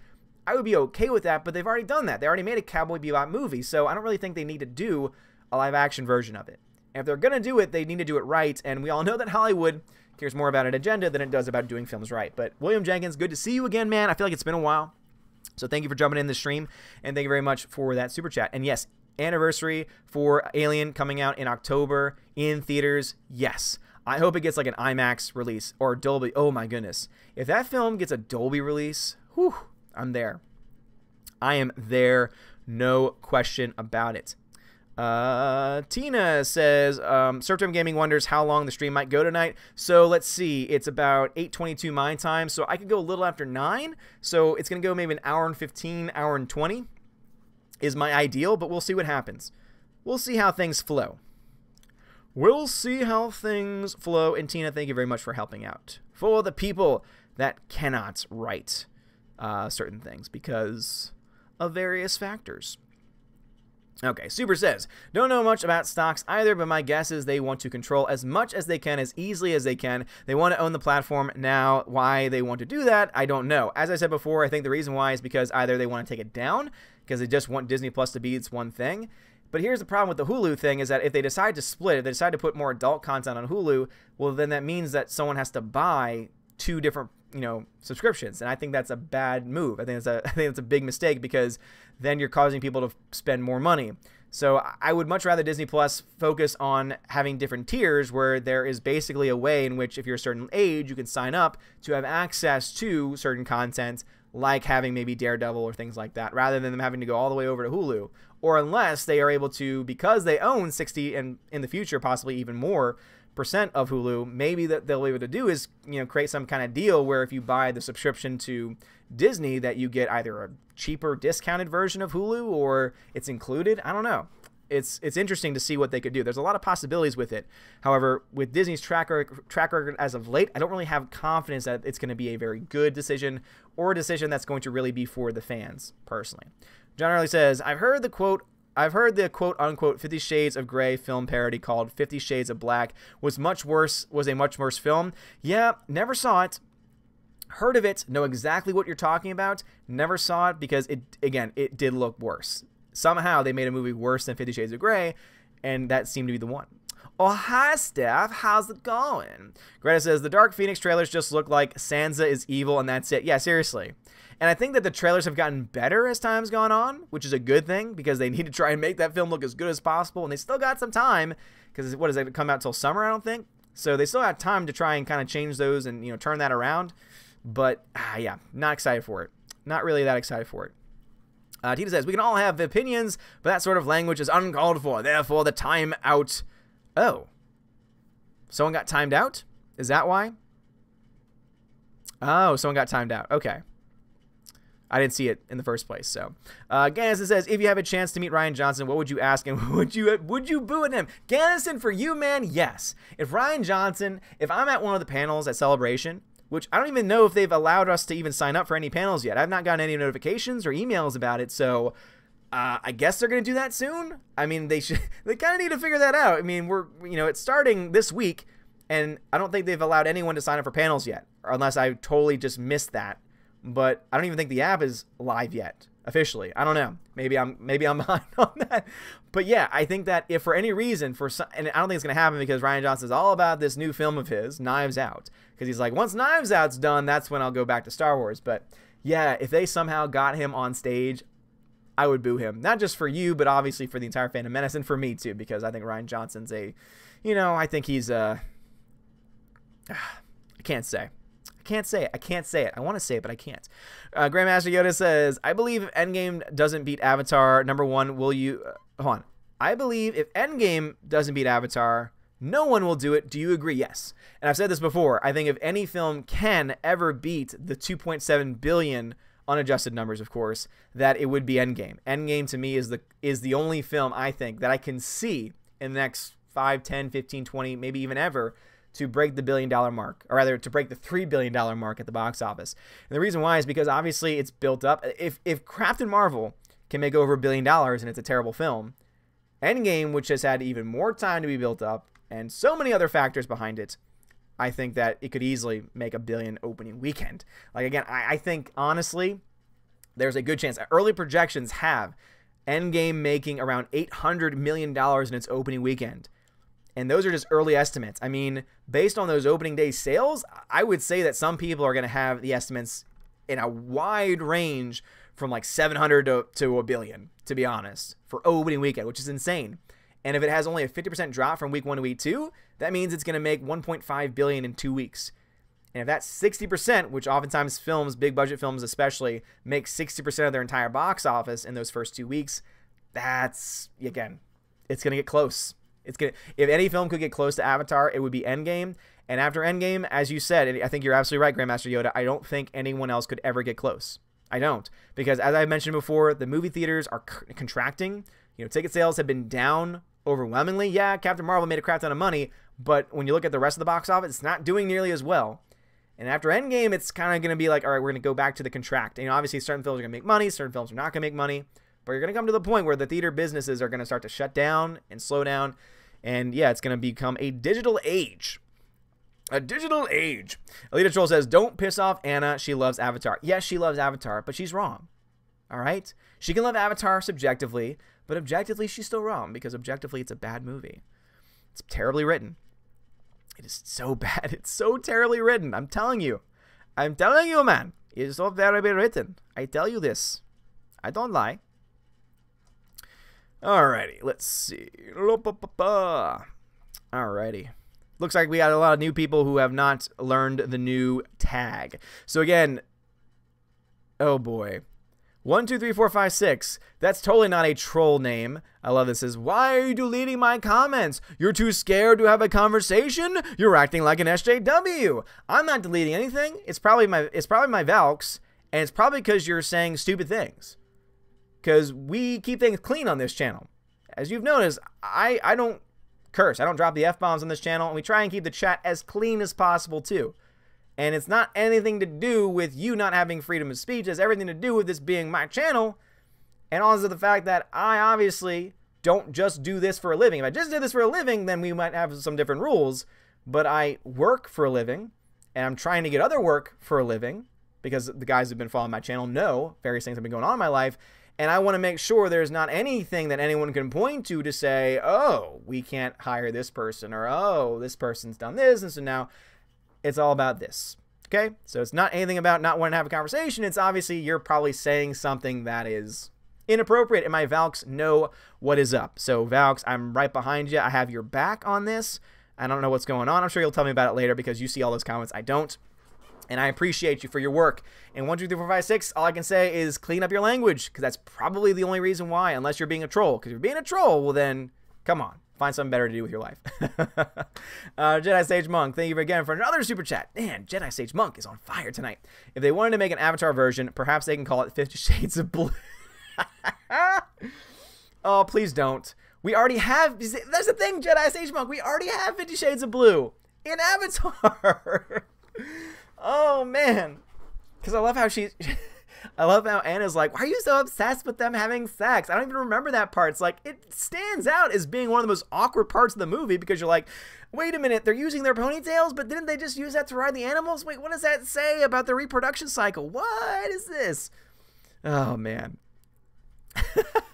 I would be okay with that, but they've already done that. They already made a Cowboy Bebop movie, so I don't really think they need to do a live-action version of it. And if they're going to do it, they need to do it right, and we all know that Hollywood cares more about an agenda than it does about doing films right. But William Jenkins, good to see you again, man. I feel like it's been a while. So thank you for jumping in the stream, and thank you very much for that super chat. And yes, anniversary for Alien coming out in October in theaters. Yes, I hope it gets like an IMAX release or Dolby. Oh my goodness, if that film gets a Dolby release, whew, I'm there. I am there, no question about it. Tina says, Surftime Gaming wonders how long the stream might go tonight. So let's see, it's about 8:22 my time, so I could go a little after 9, so it's gonna go maybe an hour and 15, hour and 20 is my ideal, but we'll see what happens. We'll see how things flow. We'll see how things flow. And Tina, thank you very much for helping out. For the people that cannot write certain things because of various factors. Okay, Super says, don't know much about stocks either, but my guess is they want to control as much as they can, as easily as they can. They want to own the platform now. Why they want to do that, I don't know. As I said before, I think the reason why is because either they want to take it down, because they just want Disney Plus to be its one thing. But here's the problem with the Hulu thing is that if they decide to split, if they decide to put more adult content on Hulu, well, then that means that someone has to buy 2 different, subscriptions. And I think that's a bad move. I think it's a big mistake because then you're causing people to spend more money. So I would much rather Disney Plus focus on having different tiers where there is basically a way in which if you're a certain age, you can sign up to have access to certain content, like having maybe Daredevil or things like that, rather than them having to go all the way over to Hulu. Or unless they are able to, because they own 60 and in the future possibly even more % of Hulu, maybe that they'll be able to do is, create some kind of deal where if you buy the subscription to Disney that you get either a cheaper discounted version of Hulu or it's included. I don't know. It's interesting to see what they could do. There's a lot of possibilities with it. However, with Disney's track record as of late, I don't really have confidence that it's going to be a very good decision or a decision that's going to really be for the fans, personally. John Early says, I've heard the quote-unquote 50 Shades of Grey film parody called 50 Shades of Black was a much worse film. Yeah, never saw it. Heard of it, know exactly what you're talking about. Never saw it because, it did look worse. Somehow they made a movie worse than 50 Shades of Grey, and that seemed to be the one. Oh, hi, Steph. How's it going? Greta says, the Dark Phoenix trailers just look like Sansa is evil, and that's it. Yeah, seriously. And I think that the trailers have gotten better as time's gone on, which is a good thing because they need to try and make that film look as good as possible, and they still got some time because, what is it, come out till summer, I don't think? So they still have time to try and kind of change those and, turn that around. But, yeah, not excited for it. Not really that excited for it. Tita says, we can all have opinions, but that sort of language is uncalled for. Therefore, the time out. Oh. Someone got timed out? Is that why? Oh, someone got timed out. Okay. I didn't see it in the first place. So, Gannison says, if you have a chance to meet Ryan Johnson, what would you ask and would you boo at him? Gannison, for you, man, yes. If I'm at one of the panels at Celebration, which I don't even know if they've allowed us to even sign up for any panels yet. I've not gotten any notifications or emails about it, so I guess they're going to do that soon. I mean, they kind of need to figure that out. I mean, it's starting this week, and I don't think they've allowed anyone to sign up for panels yet, unless I totally just missed that. But I don't even think the app is live yet, officially. I don't know. Maybe I'm behind on that. But yeah, I think that if for any reason, and I don't think it's going to happen because Ryan Johnson's all about this new film of his, Knives Out. Because he's like, once Knives Out's done, that's when I'll go back to Star Wars. But yeah, if they somehow got him on stage, I would boo him. Not just for you, but obviously for the entire Phantom Menace and for me too. Because I think Ryan Johnson's I think he's I can't say it. I want to say it, but I can't. Grandmaster Yoda says, I believe if Endgame doesn't beat Avatar, number one, will you... hold on. I believe if Endgame doesn't beat Avatar, no one will do it. Do you agree? Yes. And I've said this before. I think if any film can ever beat the 2.7 billion unadjusted numbers, of course, that it would be Endgame. Endgame, to me, is the only film, I think, that I can see in the next 5, 10, 15, 20, maybe even ever, to break the $1 billion mark, or rather to break the $3 billion mark at the box office. And the reason why is because obviously it's built up. If Captain Marvel can make over $1 billion and it's a terrible film, Endgame, which has had even more time to be built up and so many other factors behind it, I think that it could easily make $1 billion opening weekend. Like, again, I think honestly there's a good chance. Early projections have Endgame making around $800 million in its opening weekend. And those are just early estimates. I mean, based on those opening day sales, I would say that some people are going to have the estimates in a wide range from like 700 to a billion, to be honest, for opening weekend, which is insane. And if it has only a 50% drop from week 1 to week 2, that means it's going to make 1.5 billion in 2 weeks. And if that's 60%, which oftentimes films, big budget films especially, make 60% of their entire box office in those first 2 weeks, that's, again, it's going to get close. If any film could get close to Avatar, it would be Endgame. And after Endgame, as you said, and I think you're absolutely right, Grandmaster Yoda, I don't think anyone else could ever get close. I don't. Because as I mentioned before, the movie theaters are contracting. Ticket sales have been down overwhelmingly. Yeah, Captain Marvel made a crap ton of money, but when you look at the rest of the box office, it's not doing nearly as well. And after Endgame, it's kind of going to be like, all right, we're going to go back to the contract. And obviously, certain films are going to make money, certain films are not going to make money. But you're going to come to the point where the theater businesses are going to start to shut down and slow down. And yeah, it's going to become a digital age. A digital age. Alita Troll says, don't piss off Anna. She loves Avatar. Yes, she loves Avatar, but she's wrong. All right? She can love Avatar subjectively, but objectively, she's still wrong because objectively, it's a bad movie. It's terribly written. It is so bad. It's so terribly written. I'm telling you. I'm telling you, man. It is so terribly written. I tell you this. I don't lie. Alrighty, let's see. Alrighty. Looks like we got a lot of new people who have not learned the new tag. So again, oh boy. 1, 2, 3, 4, 5, 6. That's totally not a troll name. I love this. Is why are you deleting my comments? You're too scared to have a conversation? You're acting like an SJW. I'm not deleting anything. It's probably my Valks, and it's probably because you're saying stupid things. Because we keep things clean on this channel. As you've noticed, I don't curse. I don't drop the F-bombs on this channel, and we try and keep the chat as clean as possible too. And it's not anything to do with you not having freedom of speech. It's everything to do with this being my channel. And also the fact that I obviously don't just do this for a living. If I just did this for a living, then we might have some different rules. But I work for a living, and I'm trying to get other work for a living, because the guys who've been following my channel know various things have been going on in my life. And I want to make sure there's not anything that anyone can point to say, oh, we can't hire this person, or oh, this person's done this, and so now it's all about this. Okay? So it's not anything about not wanting to have a conversation. It's obviously you're probably saying something that is inappropriate, and my Valks know what is up. So Valks, I'm right behind you. I have your back on this. I don't know what's going on. I'm sure you'll tell me about it later because you see all those comments. I don't. And I appreciate you for your work. And 1, 2, 3, 4, 5, 6, all I can say is clean up your language, because that's probably the only reason why, unless you're being a troll. Because if you're being a troll, well then, come on. Find something better to do with your life. Jedi Sage Monk, thank you again for another super chat. Man, Jedi Sage Monk is on fire tonight. If they wanted to make an Avatar version, perhaps they can call it 50 Shades of Blue. Oh, please don't. We already have... That's the thing, Jedi Sage Monk. We already have 50 Shades of Blue in Avatar. Oh, man. Because I love how she... I love how Anna's like, why are you so obsessed with them having sex? I don't even remember that part. It's like, it stands out as being one of the most awkward parts of the movie, because you're like, wait a minute, they're using their ponytails, but didn't they just use that to ride the animals? Wait, what does that say about the reproduction cycle? What is this? Oh, man.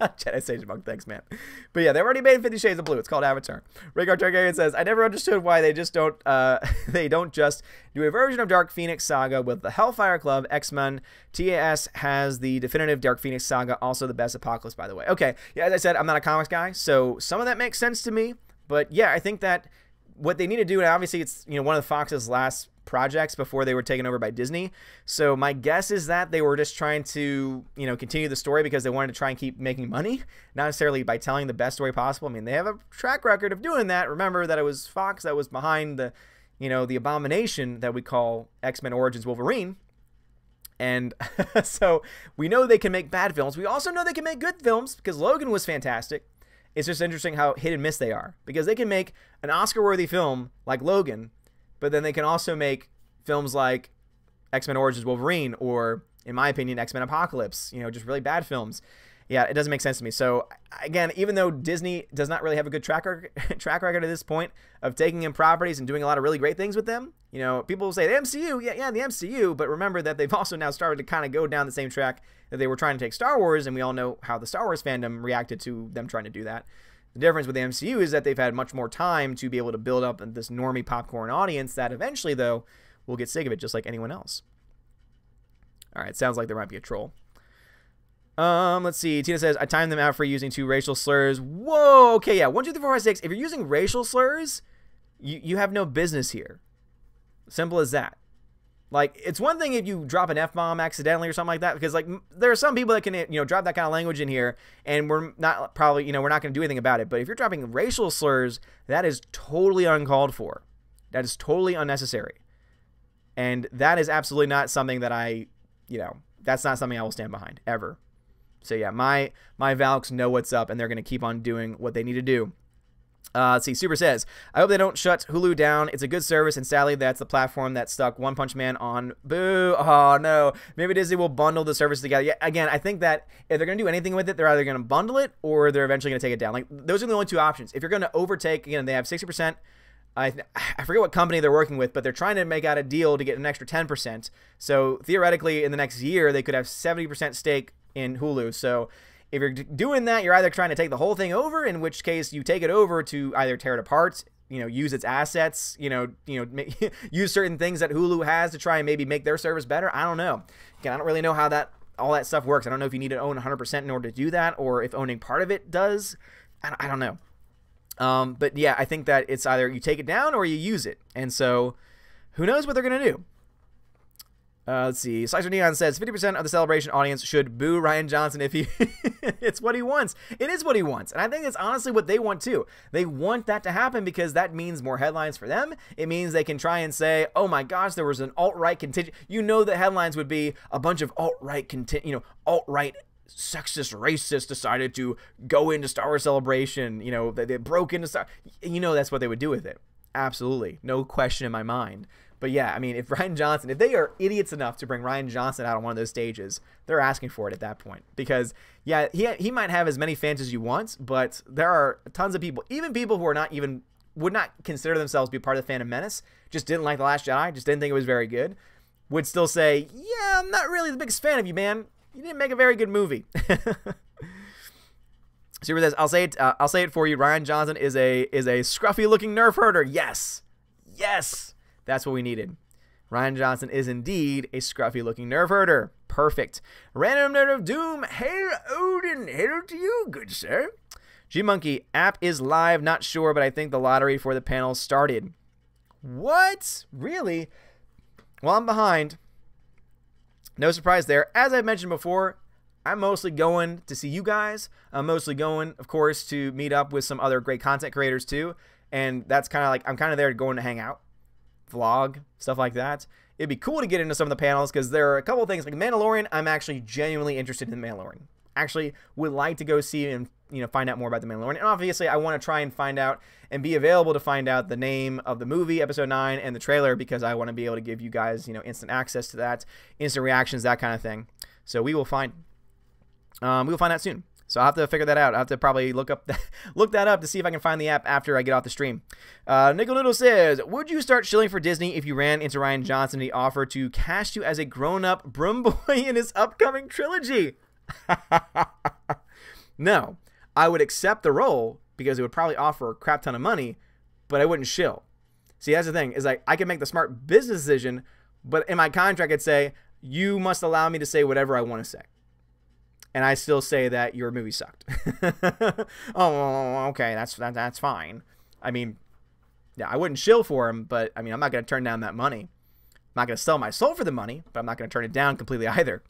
Jedi Sage Monk, thanks, man. But yeah, they've already made 50 Shades of Blue. It's called Avatar. Rhaegar Targaryen says, I never understood why they just don't they don't just do a version of Dark Phoenix Saga with the Hellfire Club. X-Men TAS has the definitive Dark Phoenix Saga, also the best Apocalypse, by the way. Okay, yeah, as I said, I'm not a comics guy, so some of that makes sense to me. But yeah, I think that what they need to do, and obviously it's, you know, one of the Fox's last projects before they were taken over by Disney. So my guess is that they were just trying to, you know, continue the story because they wanted to try and keep making money, not necessarily by telling the best story possible. I mean, they have a track record of doing that. Remember that it was Fox that was behind the, you know, the abomination that we call X-Men Origins Wolverine. And so we know they can make bad films. We also know they can make good films, because Logan was fantastic. It's just interesting how hit and miss they are, because they can make an Oscar-worthy film like Logan, but then they can also make films like X-Men Origins Wolverine, or, in my opinion, X-Men Apocalypse, you know, just really bad films. Yeah, it doesn't make sense to me. So, again, even though Disney does not really have a good track record at this point of taking in properties and doing a lot of really great things with them, you know, people will say, the MCU, yeah, the MCU, but remember that they've also now started to kind of go down the same track that they were trying to take Star Wars, and we all know how the Star Wars fandom reacted to them trying to do that. The difference with the MCU is that they've had much more time to be able to build up this normie popcorn audience that eventually, though, will get sick of it just like anyone else. All right, sounds like there might be a troll. Let's see. Tina says, I timed them out for using 2 racial slurs. Whoa, okay, yeah. 1, 2, 3, 4, 5, 6. If you're using racial slurs, you have no business here. Simple as that. Like, it's one thing if you drop an F-bomb accidentally or something like that, because, like, there are some people that can, you know, drop that kind of language in here, and we're not probably, you know, we're not going to do anything about it. But if you're dropping racial slurs, that is totally uncalled for. That is totally unnecessary. And that is absolutely not something that I, you know, that's not something I will stand behind, ever. So, yeah, my Valks know what's up, and they're going to keep on doing what they need to do. Let's see. Super says, I hope they don't shut Hulu down. It's a good service, and sadly, that's the platform that stuck One Punch Man on. Boo. Oh, no. Maybe Disney will bundle the service together. Yeah, again, I think that if they're going to do anything with it, they're either going to bundle it or they're eventually going to take it down. Like, those are the only 2 options. If you're going to overtake, again, they have 60%. I forget what company they're working with, but they're trying to make out a deal to get an extra 10%. So, theoretically, in the next year, they could have 70% stake in Hulu. So, if you're doing that, you're either trying to take the whole thing over, in which case you take it over to either tear it apart, you know, use its assets, use certain things that Hulu has to try and maybe make their service better. I don't know. Again, I don't really know how that all that stuff works. I don't know if you need to own 100% in order to do that, or if owning part of it does. I don't know. But yeah, I think that it's either you take it down or you use it. And so who knows what they're going to do. Let's see. Slicer Neon says 50% of the Celebration audience should boo Ryan Johnson if he... It's what he wants. It is what he wants. And I think it's honestly what they want too. They want that to happen because that means more headlines for them. It means they can try and say, oh my gosh, there was an alt-right contingent. You know, the headlines would be a bunch of alt-right alt-right sexist racists decided to go into Star Wars Celebration. You know, they broke into Star... You know, that's what they would do with it. Absolutely. No question in my mind. But yeah, I mean, if Ryan Johnson, if they are idiots enough to bring Ryan Johnson out on one of those stages, they're asking for it at that point. Because, yeah, he might have as many fans as you want, but there are tons of people, even people who are not even, would not consider themselves to be part of the Phantom Menace, just didn't like The Last Jedi, just didn't think it was very good, would still say, yeah, I'm not really the biggest fan of you, man. You didn't make a very good movie. Super says, I'll say it for you. Ryan Johnson is a scruffy-looking nerf herder. Yes. Yes. That's what we needed. Ryan Johnson is indeed a scruffy-looking nerve herder. Perfect. Random Nerd of Doom. Hail Odin. Hail to you, good sir. G-Monkey, app is live. Not sure, but I think the lottery for the panel started. What? Really? Well, I'm behind. No surprise there. As I mentioned before, I'm mostly going to see you guys. I'm mostly going, of course, to meet up with some other great content creators too. And that's kind of like, I'm kind of there going to hang out. Vlog, stuff like that. It'd be cool to get into some of the panels because there are a couple of things like Mandalorian. I'm actually genuinely interested in the Mandalorian. Actually would like to go see and find out more about the Mandalorian. And obviously I want to try and find out and be available to find out the name of the movie, episode 9, and the trailer, because I want to be able to give you guys, instant access to that, instant reactions, that kind of thing. So we will find that soon. So I'll have to figure that out. I'll have to probably look that up to see if I can find the app after I get off the stream. Nickel Noodle says, would you start shilling for Disney if you ran into Ryan Johnson and he offered to cast you as a grown-up broom boy in his upcoming trilogy? No. I would accept the role because it would probably offer a crap ton of money, but I wouldn't shill. See, that's the thing, is like I can make the smart business decision, but in my contract it'd say, you must allow me to say whatever I want to say. And I still say that your movie sucked. Oh, okay, that's fine. I mean, yeah, I wouldn't shill for him, but I mean, I'm not going to turn down that money. I'm not going to sell my soul for the money, but I'm not going to turn it down completely either.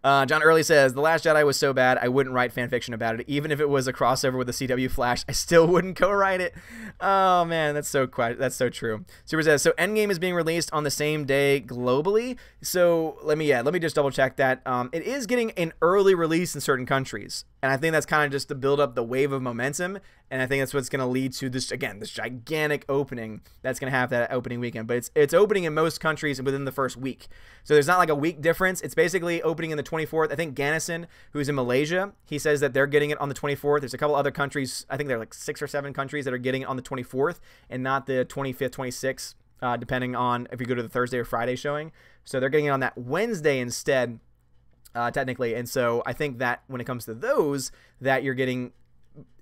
John Early says, The Last Jedi was so bad, I wouldn't write fan fiction about it. Even if it was a crossover with the CW Flash, I still wouldn't co-write it. Oh, man, that's so true. Super says, so Endgame is being released on the same day globally. So let me just double check that. It is getting an early release in certain countries. And I think that's kind of just to build up the wave of momentum. And I think that's what's going to lead to this, again, this gigantic opening that's going to have that opening weekend. But it's opening in most countries within the first week. So there's not like a week difference. It's basically opening in the 24th. I think Gannison, who's in Malaysia, he says that they're getting it on the 24th. There's a couple other countries. I think there are like 6 or 7 countries that are getting it on the 24th and not the 25th, 26th, depending on if you go to the Thursday or Friday showing. So they're getting it on that Wednesday instead. Technically, and so I think that when it comes to those, that you're getting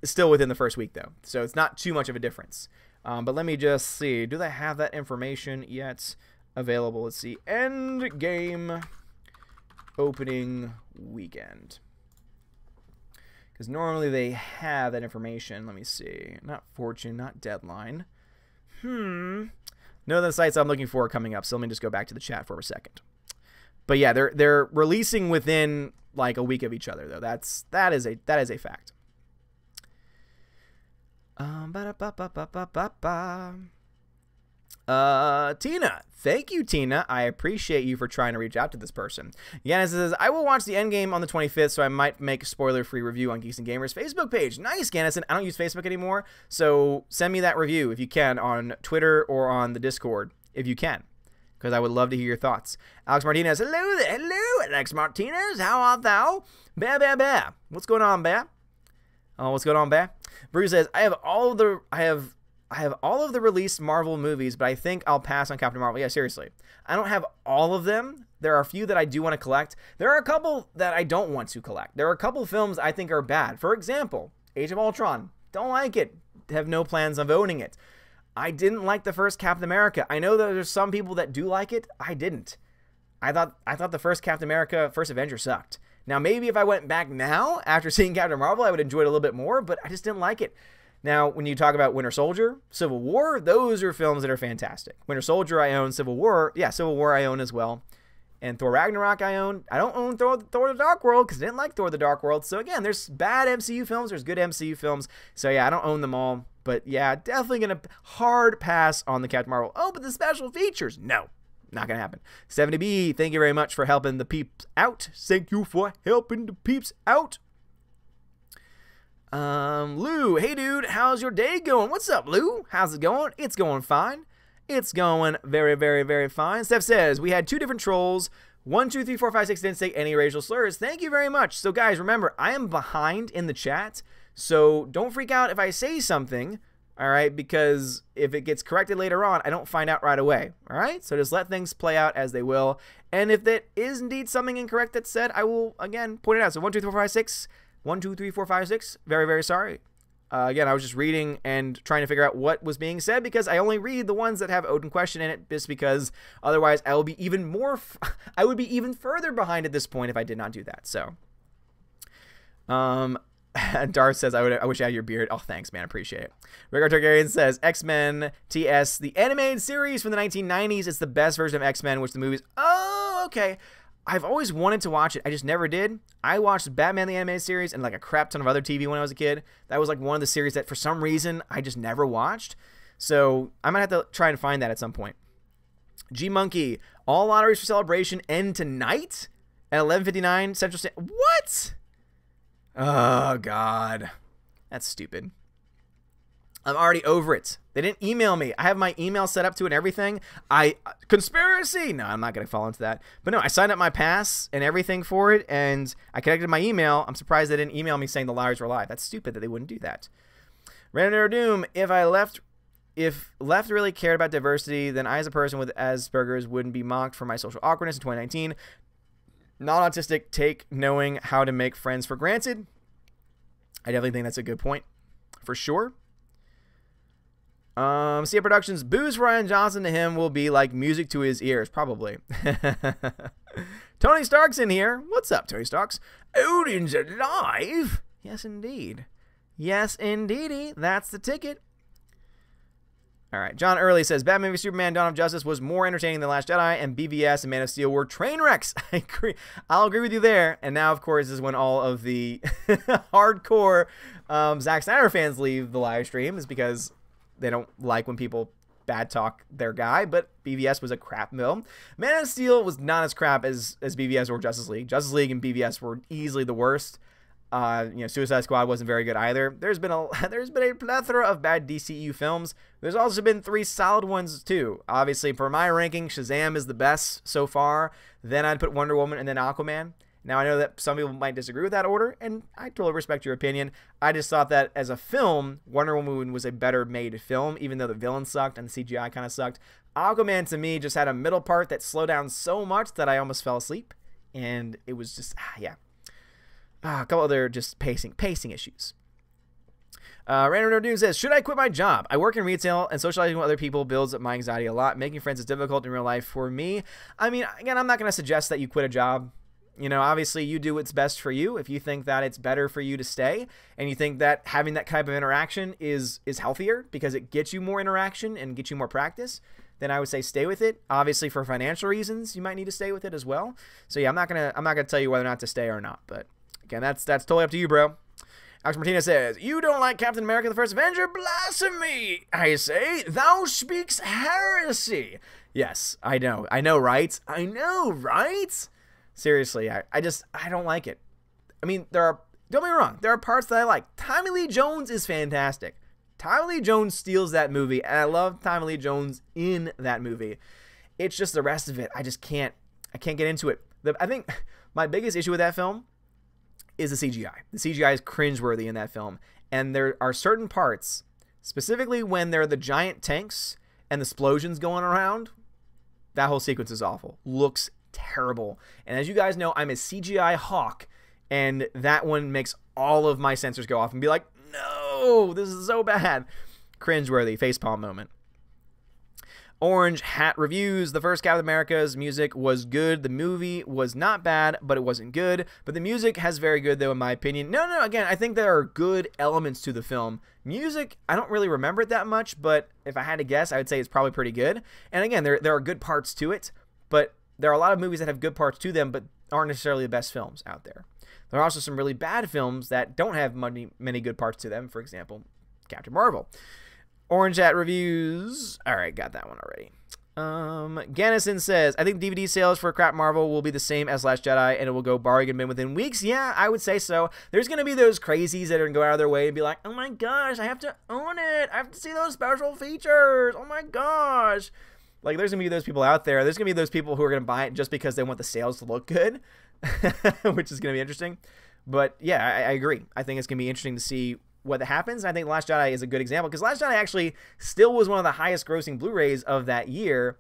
still within the first week though, so it's not too much of a difference. But let me just see, do they have that information yet available? Let's see, Endgame opening weekend, because normally they have that information. Let me see, not Fortune, not Deadline. No, the sites I'm looking for are coming up, so let me just go back to the chat for a second. But yeah, they're releasing within like a week of each other though. That is a fact. Tina, thank you, Tina. I appreciate you for trying to reach out to this person. Yanis says, I will watch the Endgame on the 25th, so I might make a spoiler-free review on Geeks and Gamers Facebook page. Nice, Gannison. I don't use Facebook anymore, so send me that review if you can on Twitter or on the Discord if you can, because I would love to hear your thoughts. Alex Martinez, hello there, hello, Alex Martinez, how art thou? Bear, bear, bear. What's going on, bear? Oh, what's going on, bear? Bruce says, I have all of the released Marvel movies, but I think I'll pass on Captain Marvel. Yeah, seriously. I don't have all of them. There are a few that I do want to collect. There are a couple that I don't want to collect. There are a couple films I think are bad. For example, Age of Ultron. Don't like it. Have no plans of owning it. I didn't like the first Captain America. I know that there's some people that do like it. I didn't. thought the first Captain America, first Avenger sucked. Now, maybe if I went back now after seeing Captain Marvel, I would enjoy it a little bit more, but I just didn't like it. Now, when you talk about Winter Soldier, Civil War, those are films that are fantastic. Winter Soldier, I own. Civil War I own as well. And Thor Ragnarok, I own. I don't own Thor the Dark World because I didn't like Thor the Dark World. So, again, there's bad MCU films. There's good MCU films. So, yeah, I don't own them all. But, yeah, definitely going to hard pass on the Captain Marvel. Oh, but the special features. No, not going to happen. 70B, thank you very much for helping the peeps out. Thank you for helping the peeps out. Lou, hey, dude, how's your day going? What's up, Lou? How's it going? It's going fine. It's going very, very, very fine. Steph says, we had 2 different trolls. 1, 2, 3, 4, 5, 6 didn't say any racial slurs. Thank you very much. So, guys, remember, I am behind in the chat. So, don't freak out if I say something, all right? Because if it gets corrected later on, I don't find out right away, all right? So, just let things play out as they will. And if that is indeed something incorrect that's said, I will, again, point it out. So, 1, 2, 3, 4, 5, 6. 1, 2, 3, 4, 5, 6. Very, very sorry. Again, I was just reading and trying to figure out what was being said because I only read the ones that have open question in it just because otherwise I will be even more, I would be even further behind at this point if I did not do that. So, Darth says, I wish I had your beard. Oh, thanks, man. Appreciate it. Rigor Targaryen says, X-Men TS, the animated series from the 1990s. It's the best version of X-Men, which the movies. Oh, okay. I've always wanted to watch it. I just never did. I watched Batman the Animated Series and like a crap ton of other TV when I was a kid. That was like one of the series that for some reason I just never watched. So I might have to try and find that at some point. G Monkey, all lotteries for Celebration end tonight at 11:59 Central Standard. What? Oh, God. That's stupid. I'm already over it. They didn't email me. I have my email set up to it and everything. Conspiracy! No, I'm not going to fall into that. But no, I signed up my pass and everything for it, and I connected my email. I'm surprised they didn't email me saying the lotteries were live. That's stupid that they wouldn't do that. Random Doom, if left really cared about diversity, then I as a person with Asperger's wouldn't be mocked for my social awkwardness in 2019. Non-autistic take knowing how to make friends for granted. I definitely think that's a good point. For sure. CA Productions, booze for Ryan Johnson to him will be like music to his ears, probably. Tony Stark's in here. What's up, Tony Starks? Odin's alive? Yes, indeed. Yes, indeedy. That's the ticket. All right. John Early says, Batman v Superman Dawn of Justice was more entertaining than Last Jedi, and BVS and Man of Steel were train wrecks. I agree. I'll agree with you there. And now, of course, is when all of the hardcore Zack Snyder fans leave the live stream, is because they don't like when people bad talk their guy, but BVS was a crap film. Man of Steel was not as crap as BVS or Justice League. Justice League and BVS were easily the worst. Suicide Squad wasn't very good either. There's been a plethora of bad DCU films. There's also been 3 solid ones too. Obviously, for my ranking, Shazam is the best so far. Then I'd put Wonder Woman and then Aquaman. Now, I know that some people might disagree with that order, and I totally respect your opinion. I just thought that as a film, Wonder Woman was a better made film, even though the villain sucked and the CGI kind of sucked. Aquaman, to me, just had a middle part that slowed down so much that I almost fell asleep. And it was just, a couple other just pacing issues. Random Nerd Dude says, should I quit my job? I work in retail, and socializing with other people builds up my anxiety a lot. Making friends is difficult in real life for me. I mean, again, I'm not going to suggest that you quit a job. You know, obviously you do what's best for you. If you think that it's better for you to stay and you think that having that type of interaction is healthier because it gets you more interaction and gets you more practice, then I would say stay with it. Obviously for financial reasons, you might need to stay with it as well. So yeah, I'm not gonna tell you whether or not to stay or not, but again, that's totally up to you, bro. Alex Martinez says, you don't like Captain America the First Avenger? Blasphemy! I say, thou speaks heresy. Yes, I know, right? I know, right? Seriously, I don't like it. I mean, don't get me wrong, there are parts that I like. Tommy Lee Jones is fantastic. Tommy Lee Jones steals that movie, and I love Tommy Lee Jones in that movie. It's just the rest of it, I can't get into it. I think my biggest issue with that film is the CGI. The CGI is cringeworthy in that film, and there are certain parts, specifically when there are the giant tanks and the explosions going around, that whole sequence is awful. Looks terrible. And as you guys know, I'm a CGI hawk, and that one makes all of my sensors go off and be like, no, this is so bad. Cringeworthy facepalm moment. Orange Hat Reviews, the first Captain America's music was good. The movie was not bad, but it wasn't good. But the music has very good, though, in my opinion. No, again, I think there are good elements to the film. Music, I don't really remember it that much, but if I had to guess, I would say it's probably pretty good. And again, there are good parts to it, but there are a lot of movies that have good parts to them, but aren't necessarily the best films out there. There are also some really bad films that don't have many good parts to them. For example, Captain Marvel. Orange Hat Reviews. All right, got that one already. Gannison says, I think DVD sales for Crap Marvel will be the same as Last Jedi, and it will go bargain bin within weeks. Yeah, I would say so. There's going to be those crazies that are going to go out of their way and be like, oh my gosh, I have to own it. I have to see those special features. Oh my gosh. Like, there's going to be those people out there. There's going to be those people who are going to buy it just because they want the sales to look good, which is going to be interesting. But yeah, I agree. I think it's going to be interesting to see what happens. I think Last Jedi is a good example because Last Jedi actually still was one of the highest grossing Blu-rays of that year,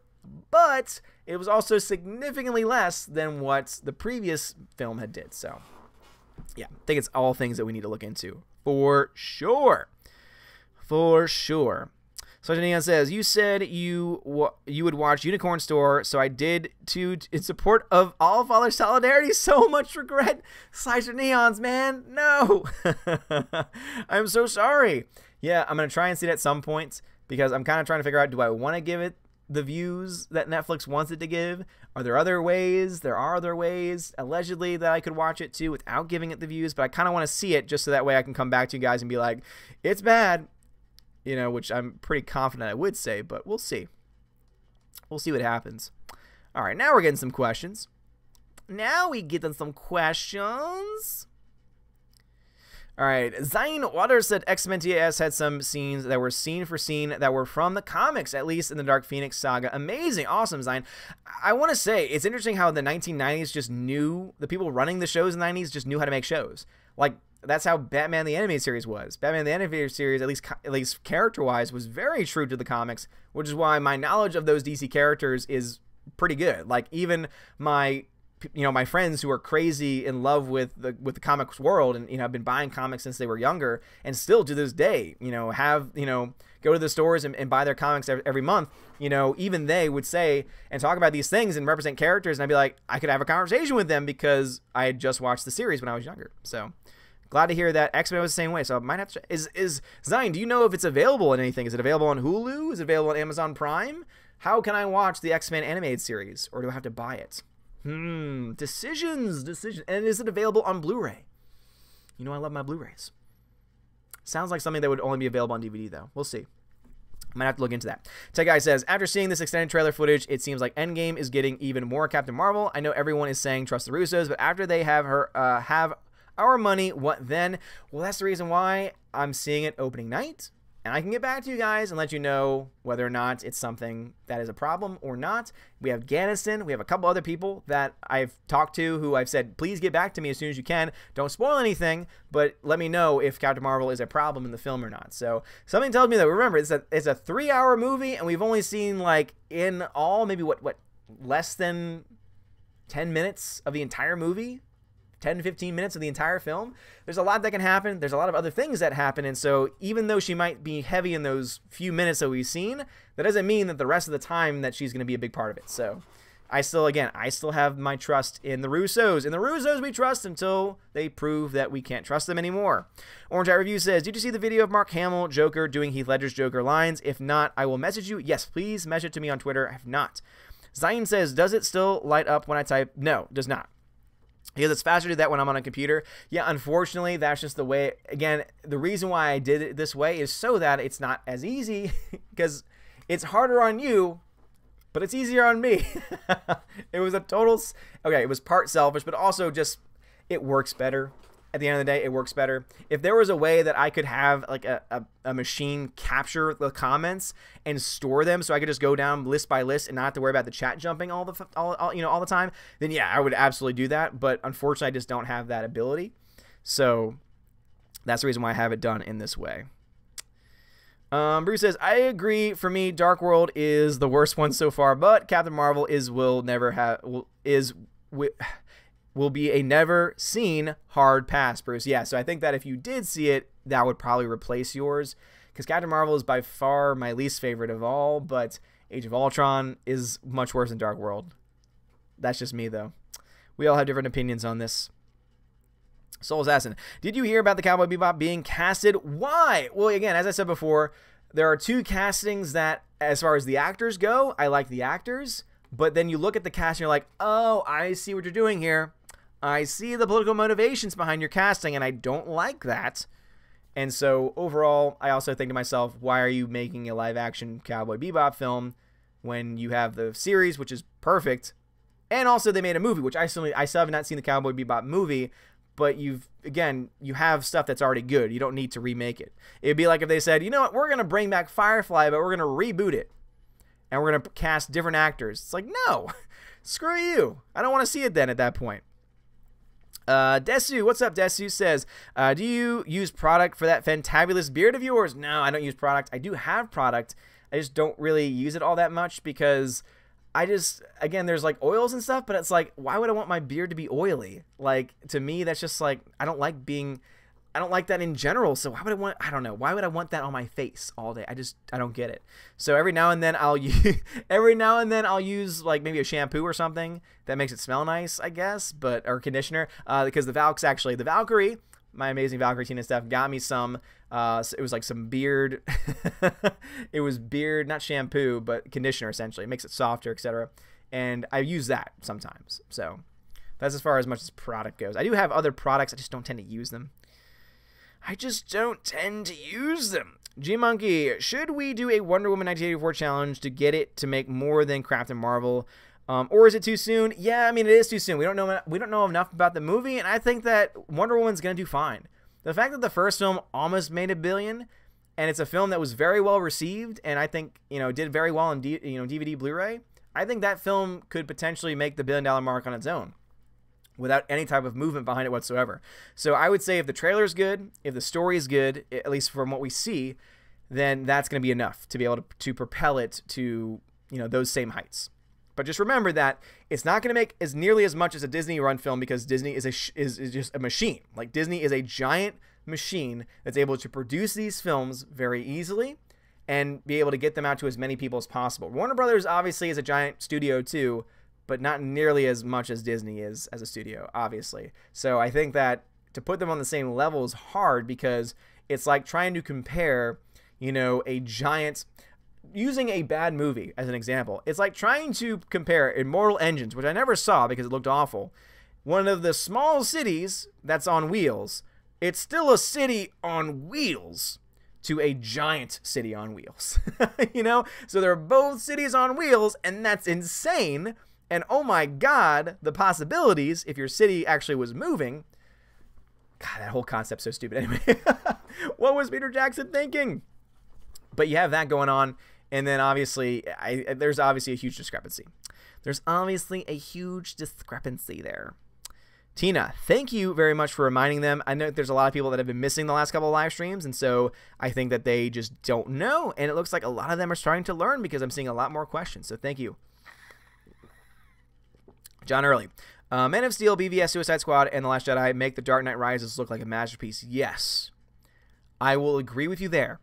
but it was also significantly less than what the previous film had did. So yeah, I think it's all things that we need to look into for sure. For sure. Sergeant Neon says, you said you would watch Unicorn Store, so I did too, in support of All Father Solidarity. So much regret. Sergeant Neons, man. No. I'm so sorry. Yeah, I'm going to try and see it at some point because I'm kind of trying to figure out, do I want to give it the views that Netflix wants it to give? Are there other ways? There are other ways, allegedly, that I could watch it too without giving it the views, but I kind of want to see it just so that way I can come back to you guys and be like, it's bad. You know, which I'm pretty confident I would say, but we'll see. We'll see what happens. All right, now we're getting some questions. Now we get some questions. All right, Zine Waters said X-Men TAS had some scenes that were scene for scene that were from the comics, at least in the Dark Phoenix saga. Amazing, awesome, Zine. I want to say, it's interesting how the 1990s just knew, the people running the shows in the 90s just knew how to make shows. Like, that's how Batman the Animated Series was. Batman the Animated Series, at least character-wise, was very true to the comics, which is why my knowledge of those DC characters is pretty good. Like, even my friends who are crazy in love with the comics world and, have been buying comics since they were younger and still to this day, go to the stores and buy their comics every month, even they would say and talk about these things and represent characters, and I'd be like, I could have a conversation with them because I had just watched the series when I was younger. So glad to hear that X-Men was the same way. So I might have to. Is Zion, do you know if it's available in anything? Is it available on Hulu? Is it available on Amazon Prime? How can I watch the X-Men animated series, or do I have to buy it? Decisions. And is it available on Blu-ray? I love my Blu-rays. Sounds like something that would only be available on DVD, though. We'll see. Might have to look into that. Tech Guy says, after seeing this extended trailer footage, it seems like Endgame is getting even more Captain Marvel. I know everyone is saying trust the Russos, but after they have our money, what then? Well, that's the reason why I'm seeing it opening night, and I can get back to you guys and let you know whether or not it's something that is a problem or not. We have Gannison. We have a couple other people that I've talked to who I've said, please get back to me as soon as you can. Don't spoil anything, but let me know if Captain Marvel is a problem in the film or not. So something tells me that, remember, it's a 3-hour movie, and we've only seen, like, in all, maybe what less than 10 minutes of the entire movie? 10 to 15 minutes of the entire film. There's a lot that can happen. There's a lot of other things that happen. And so even though she might be heavy in those few minutes that we've seen, that doesn't mean that the rest of the time that she's going to be a big part of it. So I still have my trust in the Russos. In the Russos we trust until they prove that we can't trust them anymore. Orange Eye Review says, did you see the video of Mark Hamill Joker doing Heath Ledger's Joker lines? If not, I will message you. Yes, please message it to me on Twitter. I have not. Zion says, does it still light up when I type? No, it does not. Because it's faster to do that when I'm on a computer. Yeah, unfortunately, that's just the way. Again, the reason why I did it this way is so that it's not as easy, because it's harder on you, but it's easier on me. It was it was part selfish, but also just, it works better. At the end of the day, it works better. If there was a way that I could have like a machine capture the comments and store them, so I could just go down list by list and not have to worry about the chat jumping all the time, then yeah, I would absolutely do that. But unfortunately, I just don't have that ability. So that's the reason why I have it done in this way. Bruce says, I agree. For me, Dark World is the worst one so far, but Captain Marvel will be a never seen hard pass, Bruce. Yeah, so I think that if you did see it, that would probably replace yours, because Captain Marvel is by far my least favorite of all, but Age of Ultron is much worse than Dark World. That's just me, though. We all have different opinions on this. Soul Assassin, did you hear about the Cowboy Bebop being casted? Why? Well, again, as I said before, there are two castings that, as far as the actors go, I like the actors. But then you look at the cast and you're like, oh, I see what you're doing here. I see the political motivations behind your casting, and I don't like that. And so overall, I also think to myself, why are you making a live-action Cowboy Bebop film when you have the series, which is perfect, and also they made a movie, which I still have not seen the Cowboy Bebop movie, but you have stuff that's already good. You don't need to remake it. It'd be like if they said, you know what, we're going to bring back Firefly, but we're going to reboot it, and we're going to cast different actors. It's like, no, screw you. I don't want to see it then at that point. Desu, what's up? Desu says, do you use product for that fantabulous beard of yours? No, I don't use product. I do have product. I just don't really use it all that much because again, there's like oils and stuff, but it's like, why would I want my beard to be oily? Like, to me, that's just like, I don't like that in general. So why would I don't know. Why would I want that on my face all day? I don't get it. So every now and then I'll use like maybe a shampoo or something that makes it smell nice, I guess, or conditioner, because the Valkyrie, my amazing Valkyrie Tina Steph, got me some, it was like some beard, it was beard, not shampoo, but conditioner essentially. It makes it softer, etc. And I use that sometimes. So that's as far as much as product goes. I do have other products, I just don't tend to use them. G-Monkey, should we do a Wonder Woman 1984 challenge to get it to make more than Captain Marvel? Or is it too soon? Yeah, I mean, it is too soon. We don't know enough about the movie, and I think that Wonder Woman's going to do fine. The fact that the first film almost made $1 billion, and it's a film that was very well received, and I think, did very well on DVD, Blu-ray, I think that film could potentially make the $1 billion mark on its own, without any type of movement behind it whatsoever. So I would say if the trailer's good, if the story is good, at least from what we see, then that's going to be enough to be able to propel it to, those same heights. But just remember that it's not going to make as nearly as much as a Disney run film because Disney is just a machine. Like, Disney is a giant machine that's able to produce these films very easily and be able to get them out to as many people as possible. Warner Brothers obviously is a giant studio too, but not nearly as much as Disney is as a studio, obviously. So I think that to put them on the same level is hard because it's like trying to compare, a giant... Using a bad movie as an example, it's like trying to compare Immortal Engines, which I never saw because it looked awful. One of the small cities that's on wheels, it's still a city on wheels to a giant city on wheels. So they're both cities on wheels, and that's insane. And oh my God, the possibilities if your city actually was moving. God, that whole concept's so stupid. Anyway, what was Peter Jackson thinking? But you have that going on. And then obviously, there's obviously a huge discrepancy. There's obviously a huge discrepancy there. Tina, thank you very much for reminding them. I know there's a lot of people that have been missing the last couple of live streams, and so I think that they just don't know. And it looks like a lot of them are starting to learn because I'm seeing a lot more questions. So thank you. John Early. Man of Steel, BVS, Suicide Squad, and The Last Jedi make The Dark Knight Rises look like a masterpiece. Yes. I will agree with you there.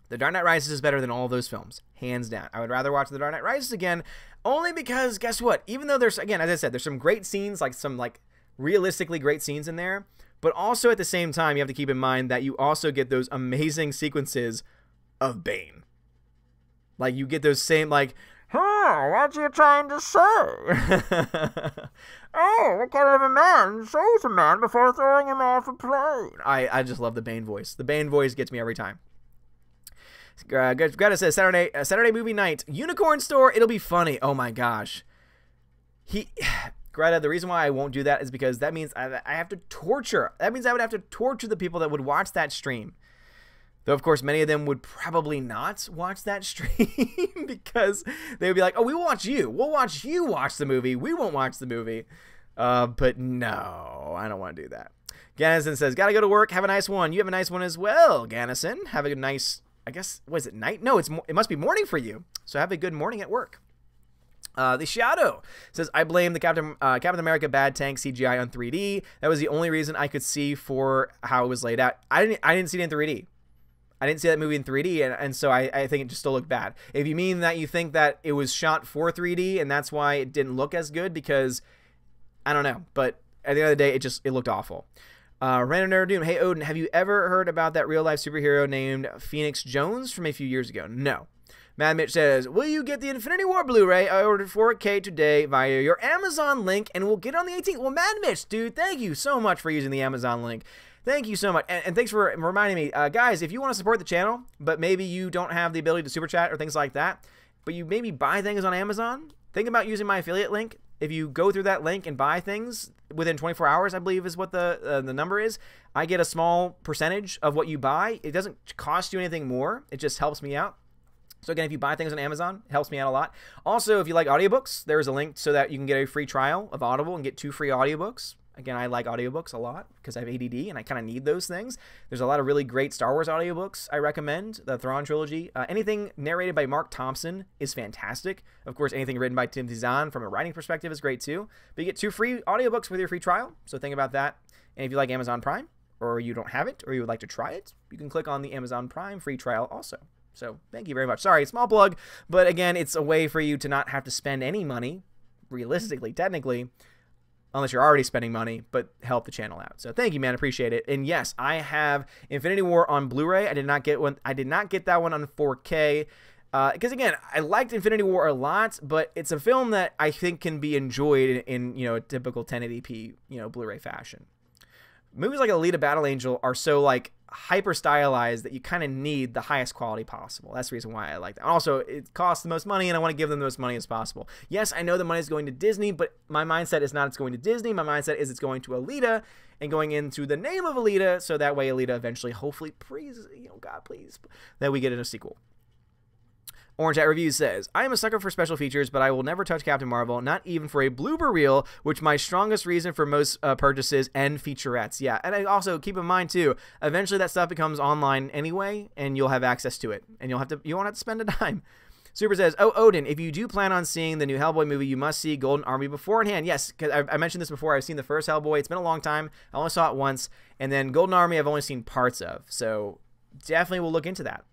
The Dark Knight Rises is better than all of those films, hands down. I would rather watch The Dark Knight Rises again, only because, guess what? Even though there's, again, as I said, there's some great scenes, like some realistically great scenes in there, but also at the same time, you have to keep in mind that you also get those amazing sequences of Bane. Like, you get those same, like, huh, what you trying to say? Oh, what kind of a man shows a man before throwing him off a plane? I just love the Bane voice. The Bane voice gets me every time. Greta says Saturday movie night, Unicorn Store. It'll be funny. Oh my gosh. Greta, the reason why I won't do that is because that means I have to torture. That means I would have to torture the people that would watch that stream. Though of course many of them would probably not watch that stream because they would be like, "Oh, we will watch you. We'll watch you watch the movie. We won't watch the movie." But no, I don't want to do that. Gannison says, "Gotta go to work. Have a nice one. You have a nice one as well, Gannison. Have a nice." I guess, was it night? No, it must be morning for you. So have a good morning at work. The Shadow says, I blame the Captain America bad tank CGI on 3D. That was the only reason I could see for how it was laid out. I didn't see it in 3D. I didn't see that movie in 3D, and so I think it just still looked bad. If you mean that you think that it was shot for 3D and that's why it didn't look as good, because I don't know, but at the end of the day, it looked awful. Random Nerd Doom, hey Odin, have you ever heard about that real life superhero named Phoenix Jones from a few years ago? No. Mad Mitch says, will you get the Infinity War Blu-ray? I ordered 4K today via your Amazon link and we'll get it on the 18th. Well, Mad Mitch, dude, thank you so much for using the Amazon link. Thank you so much. And thanks for reminding me. Guys, if you want to support the channel, but maybe you don't have the ability to super chat or things like that, but you maybe buy things on Amazon, think about using my affiliate link. If you go through that link and buy things within 24 hours, I believe is what the number is, I get a small percentage of what you buy. It doesn't cost you anything more. It just helps me out. So again, if you buy things on Amazon, it helps me out a lot. Also, if you like audiobooks, there's a link so that you can get a free trial of Audible and get 2 free audiobooks. Again, I like audiobooks a lot because I have ADD and I kind of need those things. There's a lot of really great Star Wars audiobooks I recommend. The Thrawn trilogy. Anything narrated by Mark Thompson is fantastic. Of course, anything written by Timothy Zahn from a writing perspective is great too. But you get 2 free audiobooks with your free trial. So think about that. And if you like Amazon Prime, or you don't have it, or you would like to try it, you can click on the Amazon Prime free trial also. So thank you very much. Sorry, small plug, but again, it's a way for you to not have to spend any money, realistically, technically, unless you're already spending money, but help the channel out. So thank you, man. Appreciate it. And yes, I have Infinity War on Blu-ray. I did not get one. I did not get that one on 4K. Because again, I liked Infinity War a lot, but it's a film that I think can be enjoyed in a typical 1080p Blu-ray fashion. Movies like Alita Battle Angel are so like hyper stylized that you kind of need the highest quality possible. That's the reason why I like that. Also, it costs the most money and I want to give them the most money as possible. Yes, I know the money is going to Disney, but my mindset is not it's going to Disney. My mindset is it's going to Alita and going into the name of Alita, so that way Alita eventually, hopefully, please, God, please, that we get in a sequel. Orange Hat Reviews says, I am a sucker for special features, but I will never touch Captain Marvel, not even for a blooper reel, which my strongest reason for most purchases and featurettes. Yeah, and I also keep in mind too, eventually that stuff becomes online anyway, and you'll have access to it, and you won't have to spend a dime. Super says, oh, Odin, if you do plan on seeing the new Hellboy movie, you must see Golden Army beforehand. Yes, because I mentioned this before. I've seen the first Hellboy. It's been a long time. I only saw it once, and then Golden Army I've only seen parts of, so definitely we'll look into that.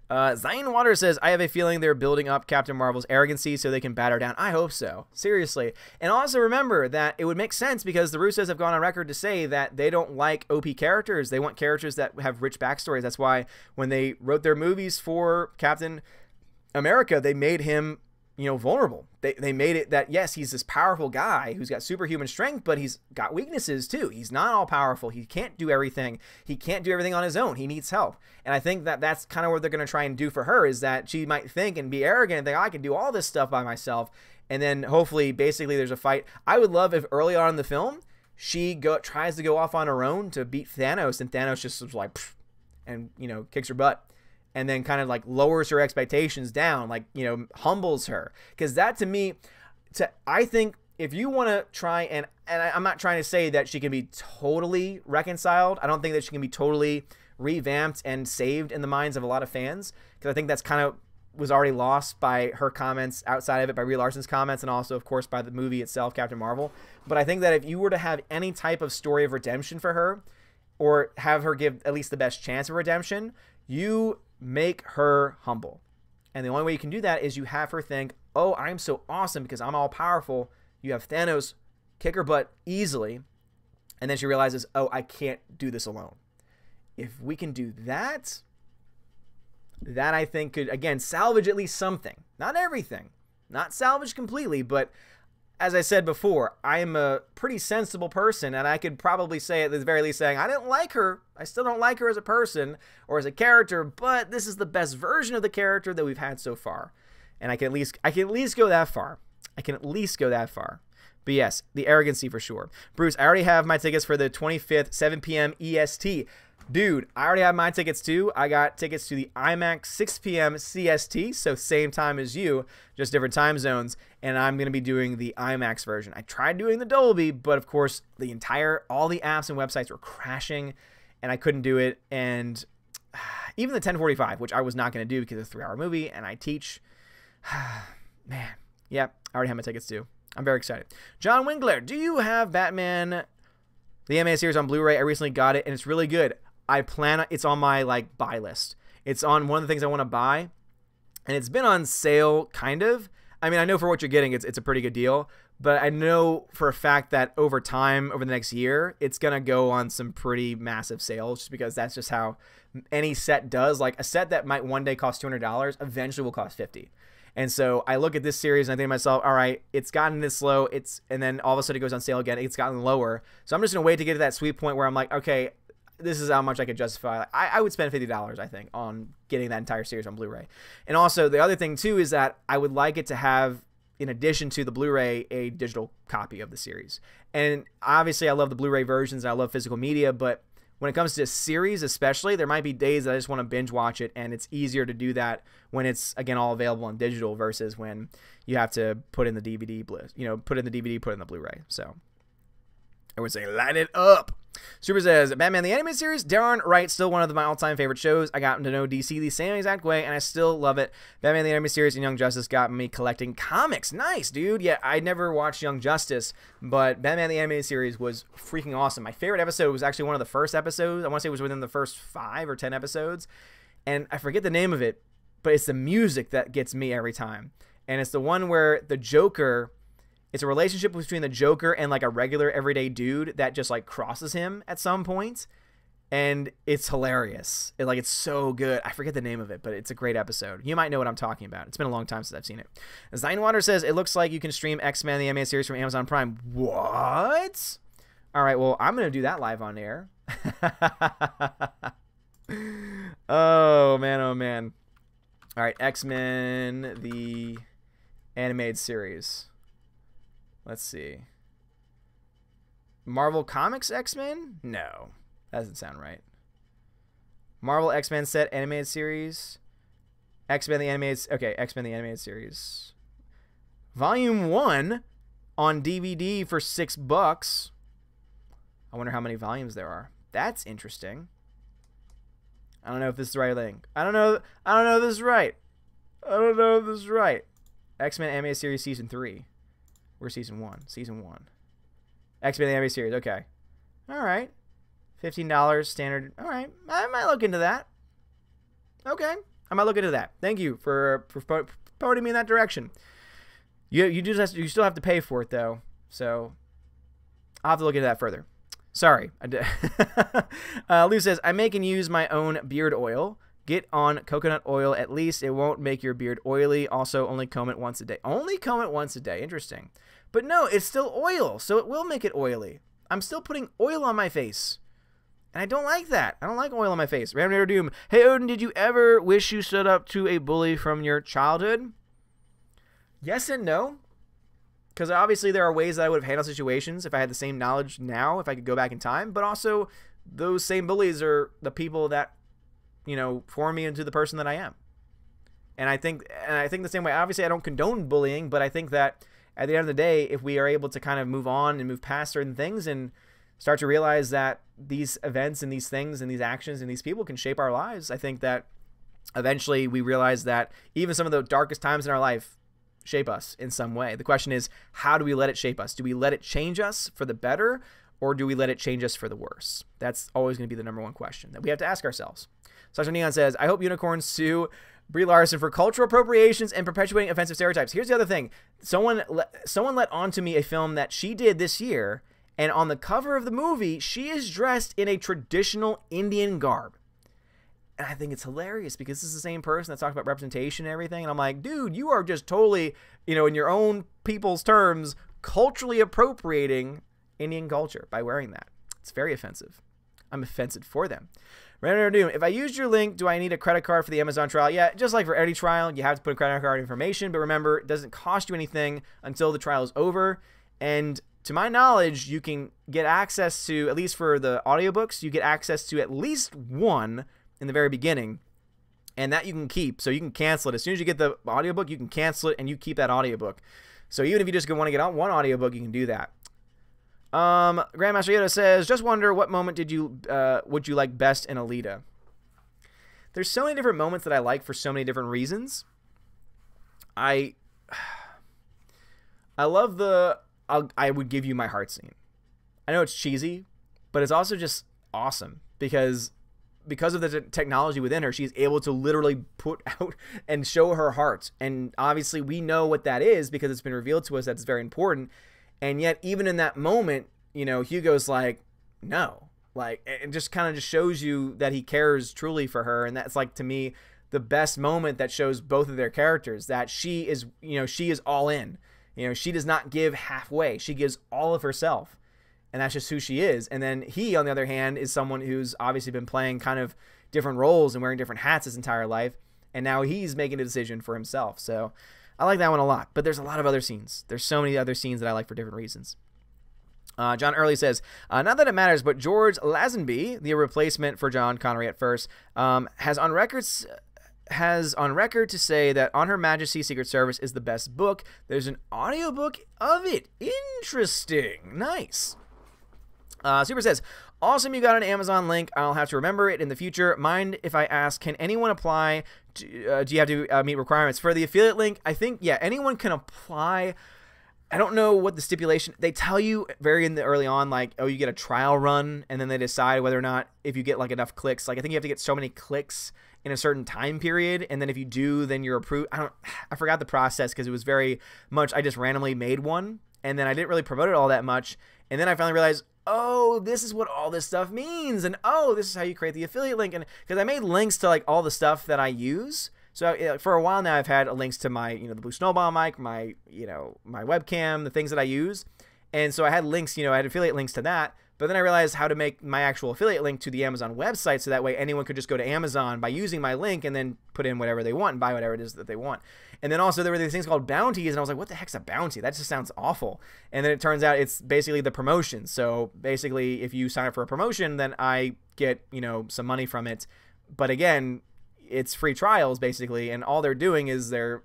Zion Water says, I have a feeling they're building up Captain Marvel's arrogancy so they can bat her down. I hope so. Seriously. And also remember that it would make sense because the Russos have gone on record to say that they don't like OP characters. They want characters that have rich backstories. That's why when they wrote their movies for Captain America, they made him, vulnerable. They made it that, yes, he's this powerful guy who's got superhuman strength, but he's got weaknesses too. He's not all powerful. He can't do everything. He can't do everything on his own. He needs help. And I think that that's kind of what they're going to try and do for her, is that she might think and be arrogant and think, I can do all this stuff by myself. And then hopefully, basically, there's a fight. I would love if early on in the film, she tries to go off on her own to beat Thanos, and Thanos just was like, pfft, and, kicks her butt. And then kind of like lowers her expectations down, like, humbles her. Because that to me, I think if you want to try and I'm not trying to say that she can be totally reconciled. I don't think that she can be totally revamped and saved in the minds of a lot of fans. Because I think that's kind of was already lost by her comments outside of it, by Brie Larson's comments, and also, of course, by the movie itself, Captain Marvel. But I think that if you were to have any type of story of redemption for her, or have her give at least the best chance of redemption, you make her humble. And the only way you can do that is you have her think, oh, I'm so awesome because I'm all powerful. You have Thanos kick her butt easily. And then she realizes, oh, I can't do this alone. If we can do that, that I think could, again, salvage at least something. Not everything. Not salvage completely, but as I said before, I am a pretty sensible person, and I could probably say at the very least saying, I didn't like her. I still don't like her as a person or as a character, but this is the best version of the character that we've had so far. And I can at least go that far. I can at least go that far. But yes, the arrogancy for sure. Bruce, I already have my tickets for the 25th, 7 p.m. EST. Dude, I already have my tickets too. I got tickets to the IMAX 6 p.m. CST, so same time as you, just different time zones, and I'm going to be doing the IMAX version. I tried doing the Dolby, but of course, all the apps and websites were crashing, and I couldn't do it, and even the 1045, which I was not going to do because it's a 3-hour movie, and I teach. Man, yeah, I already have my tickets too. I'm very excited. John Winkler, do you have Batman, the animated series on Blu-ray? I recently got it, and it's really good. it's on my like buy list. It's on one of the things I want to buy, and it's been on sale kind of. I mean, I know for what you're getting, it's a pretty good deal, but I know for a fact that over time, over the next year, it's going to go on some pretty massive sales just because that's just how any set does. Like a set that might one day cost $200 eventually will cost $50. And so I look at this series and I think to myself, all right, it's gotten this low, and then all of a sudden it goes on sale again, it's gotten lower. So I'm just going to wait to get to that sweet point where I'm like, okay, this is how much I could justify. I would spend $50, I think, on getting that entire series on Blu-ray. And also, the other thing, too, is that I would like it to have, in addition to the Blu-ray, a digital copy of the series. And obviously, I love the Blu-ray versions, and I love physical media, but when it comes to series especially, there might be days that I just want to binge watch it, and it's easier to do that when it's, again, all available on digital versus when you have to put in the DVD, put in the DVD, put in the Blu-ray. So I would say, light it up. Super says, Batman the Animated Series, darn right, still one of my all-time favorite shows. I got to know DC the same exact way, and I still love it. Batman the Animated Series and Young Justice got me collecting comics. Nice, dude. Yeah, I never watched Young Justice, but Batman the Animated Series was freaking awesome. My favorite episode was actually one of the first episodes. I want to say it was within the first 5 or 10 episodes, and I forget the name of it, but it's the music that gets me every time. And it's the one where the Joker... It's a relationship between the Joker and like a regular everyday dude that just like crosses him at some point, and it's hilarious. It's so good. I forget the name of it, but it's a great episode. You might know what I'm talking about. It's been a long time since I've seen it. Zinewater says it looks like you can stream X-Men the animated series from Amazon Prime. What? All right, well I'm gonna do that live on air. Oh man, oh man. All right, X-Men the animated series. Let's see. Marvel Comics X-Men? No. That doesn't sound right. Marvel X-Men set animated series. X-Men the animated... Okay, X-Men the animated series. Volume 1 on DVD for $6. I wonder how many volumes there are. That's interesting. I don't know if this is the right thing. I don't know if this is right. I don't know if this is right. X-Men animated series season 3. We're season 1. Season 1. X-Men the Animated Series. Okay. All right. $15 standard. All right. I might look into that. Okay. I might look into that. Thank you for pointing me in that direction. You still have to pay for it though. So I'll have to look into that further. Sorry. I did. Lou says, I make and use my own beard oil. Get on coconut oil at least. It won't make your beard oily. Also, only comb it once a day. Only comb it once a day. Interesting. But no, it's still oil, so it will make it oily. I'm still putting oil on my face. And I don't like that. I don't like oil on my face. Random Doom. Hey, Odin, did you ever wish you stood up to a bully from your childhood? Yes and no. Because obviously there are ways that I would have handled situations if I had the same knowledge now, if I could go back in time. But also, those same bullies are the people that form me into the person that I am. And I think the same way. Obviously, I don't condone bullying, but I think that at the end of the day, if we are able to kind of move on and move past certain things and start to realize that these events and these things and these actions and these people can shape our lives, I think that eventually we realize that even some of the darkest times in our life shape us in some way. The question is, how do we let it shape us? Do we let it change us for the better, or do we let it change us for the worse? That's always going to be the number one question that we have to ask ourselves. Sasha Neon says, I hope unicorns sue Brie Larson for cultural appropriations and perpetuating offensive stereotypes. Here's the other thing. Someone let on to me a film that she did this year, and on the cover of the movie, she is dressed in a traditional Indian garb. And I think it's hilarious because this is the same person that talks about representation and everything. And I'm like, dude, you are just totally, in your own people's terms, culturally appropriating Indian culture by wearing that. It's very offensive. I'm offended for them. Random Doom, if I used your link, do I need a credit card for the Amazon trial? Yeah, just like for any trial, you have to put credit card information. But remember, it doesn't cost you anything until the trial is over. And to my knowledge, you can get access to, at least for the audiobooks, you get access to at least one in the very beginning. And that you can keep. So you can cancel it. As soon as you get the audiobook, you can cancel it and you keep that audiobook. So even if you just want to get on one audiobook, you can do that. Grandmaster Yoda says, just wonder what moment would you like best in Alita? There's so many different moments that I like for so many different reasons. I love I would give you my heart scene. I know it's cheesy, but it's also just awesome because because of the technology within her, she's able to literally put out and show her heart. And obviously we know what that is because it's been revealed to us that it's very important. And yet even in that moment, you know, Hugo's like, no, like, it just kind of just shows you that he cares truly for her. And that's like, to me, the best moment that shows both of their characters, that she is, you know, she is all in, you know, she does not give halfway. She gives all of herself. And that's just who she is. And then he, on the other hand, is someone who's obviously been playing kind of different roles and wearing different hats his entire life. And now he's making a decision for himself. So I like that one a lot. But there's a lot of other scenes. There's so many other scenes that I like for different reasons. John Early says, not that it matters, but George Lazenby, the replacement for John Connery at first, has on record to say that On Her Majesty's Secret Service is the best book. There's an audiobook of it. Interesting. Nice. Super says, awesome, you got an Amazon link. I'll have to remember it in the future. Mind if I ask, can anyone apply? Do you have to meet requirements for the affiliate link? I think, yeah, anyone can apply. I don't know what the stipulation, they tell you very early on, like, oh, you get a trial run, and then they decide whether or not, if you get like enough clicks, like I think you have to get so many clicks in a certain time period, and then if you do, then you're approved. I forgot the process because it was very much, I just randomly made one, and then I didn't really promote it all that much, and then I finally realized, oh, this is what all this stuff means, and oh, this is how you create the affiliate link, and because I made links to like all the stuff that I use. So for a while now, I've had links to my, you know, the Blue Snowball mic, my, you know, my webcam, the things that I use, and so I had links, you know, I had affiliate links to that. But then I realized how to make my actual affiliate link to the Amazon website, so that way anyone could just go to Amazon by using my link and then put in whatever they want and buy whatever it is that they want. And then also there were these things called bounties, and I was like, what the heck's a bounty? That just sounds awful. And then it turns out it's basically the promotion. So basically, if you sign up for a promotion, then I get, you know, some money from it. But again, it's free trials basically, and all they're doing is they're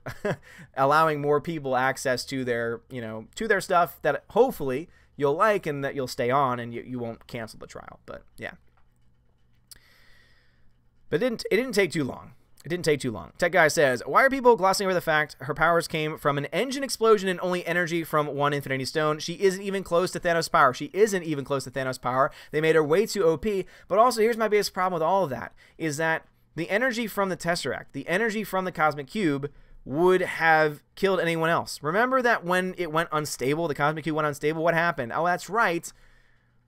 allowing more people access to their, you know, to their stuff that hopefully you'll like and that you'll stay on and you won't cancel the trial. But yeah, but it didn't take too long. It didn't take too long. Tech Guy says, why are people glossing over the fact her powers came from an engine explosion and only energy from one Infinity Stone? She isn't even close to Thanos' power. She isn't even close to Thanos' power. They made her way too OP. But also, here's my biggest problem with all of that, is that the energy from the Tesseract, the energy from the Cosmic Cube, would have killed anyone else. Remember that when it went unstable, the Cosmic Cube went unstable, what happened? Oh, that's right.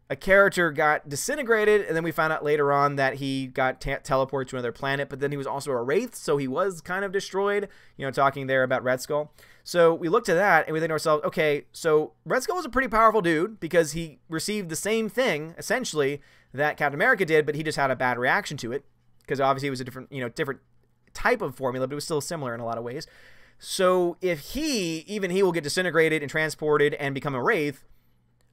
A character got disintegrated, and then we found out later on that he got teleported to another planet, but then he was also a Wraith, so he was kind of destroyed, you know, talking there about Red Skull. So we looked at that, and we think to ourselves, okay, so Red Skull was a pretty powerful dude, because he received the same thing, essentially, that Captain America did, but he just had a bad reaction to it, because obviously it was a different, you know, different type of formula, but it was still similar in a lot of ways. So if even he will get disintegrated and transported and become a Wraith,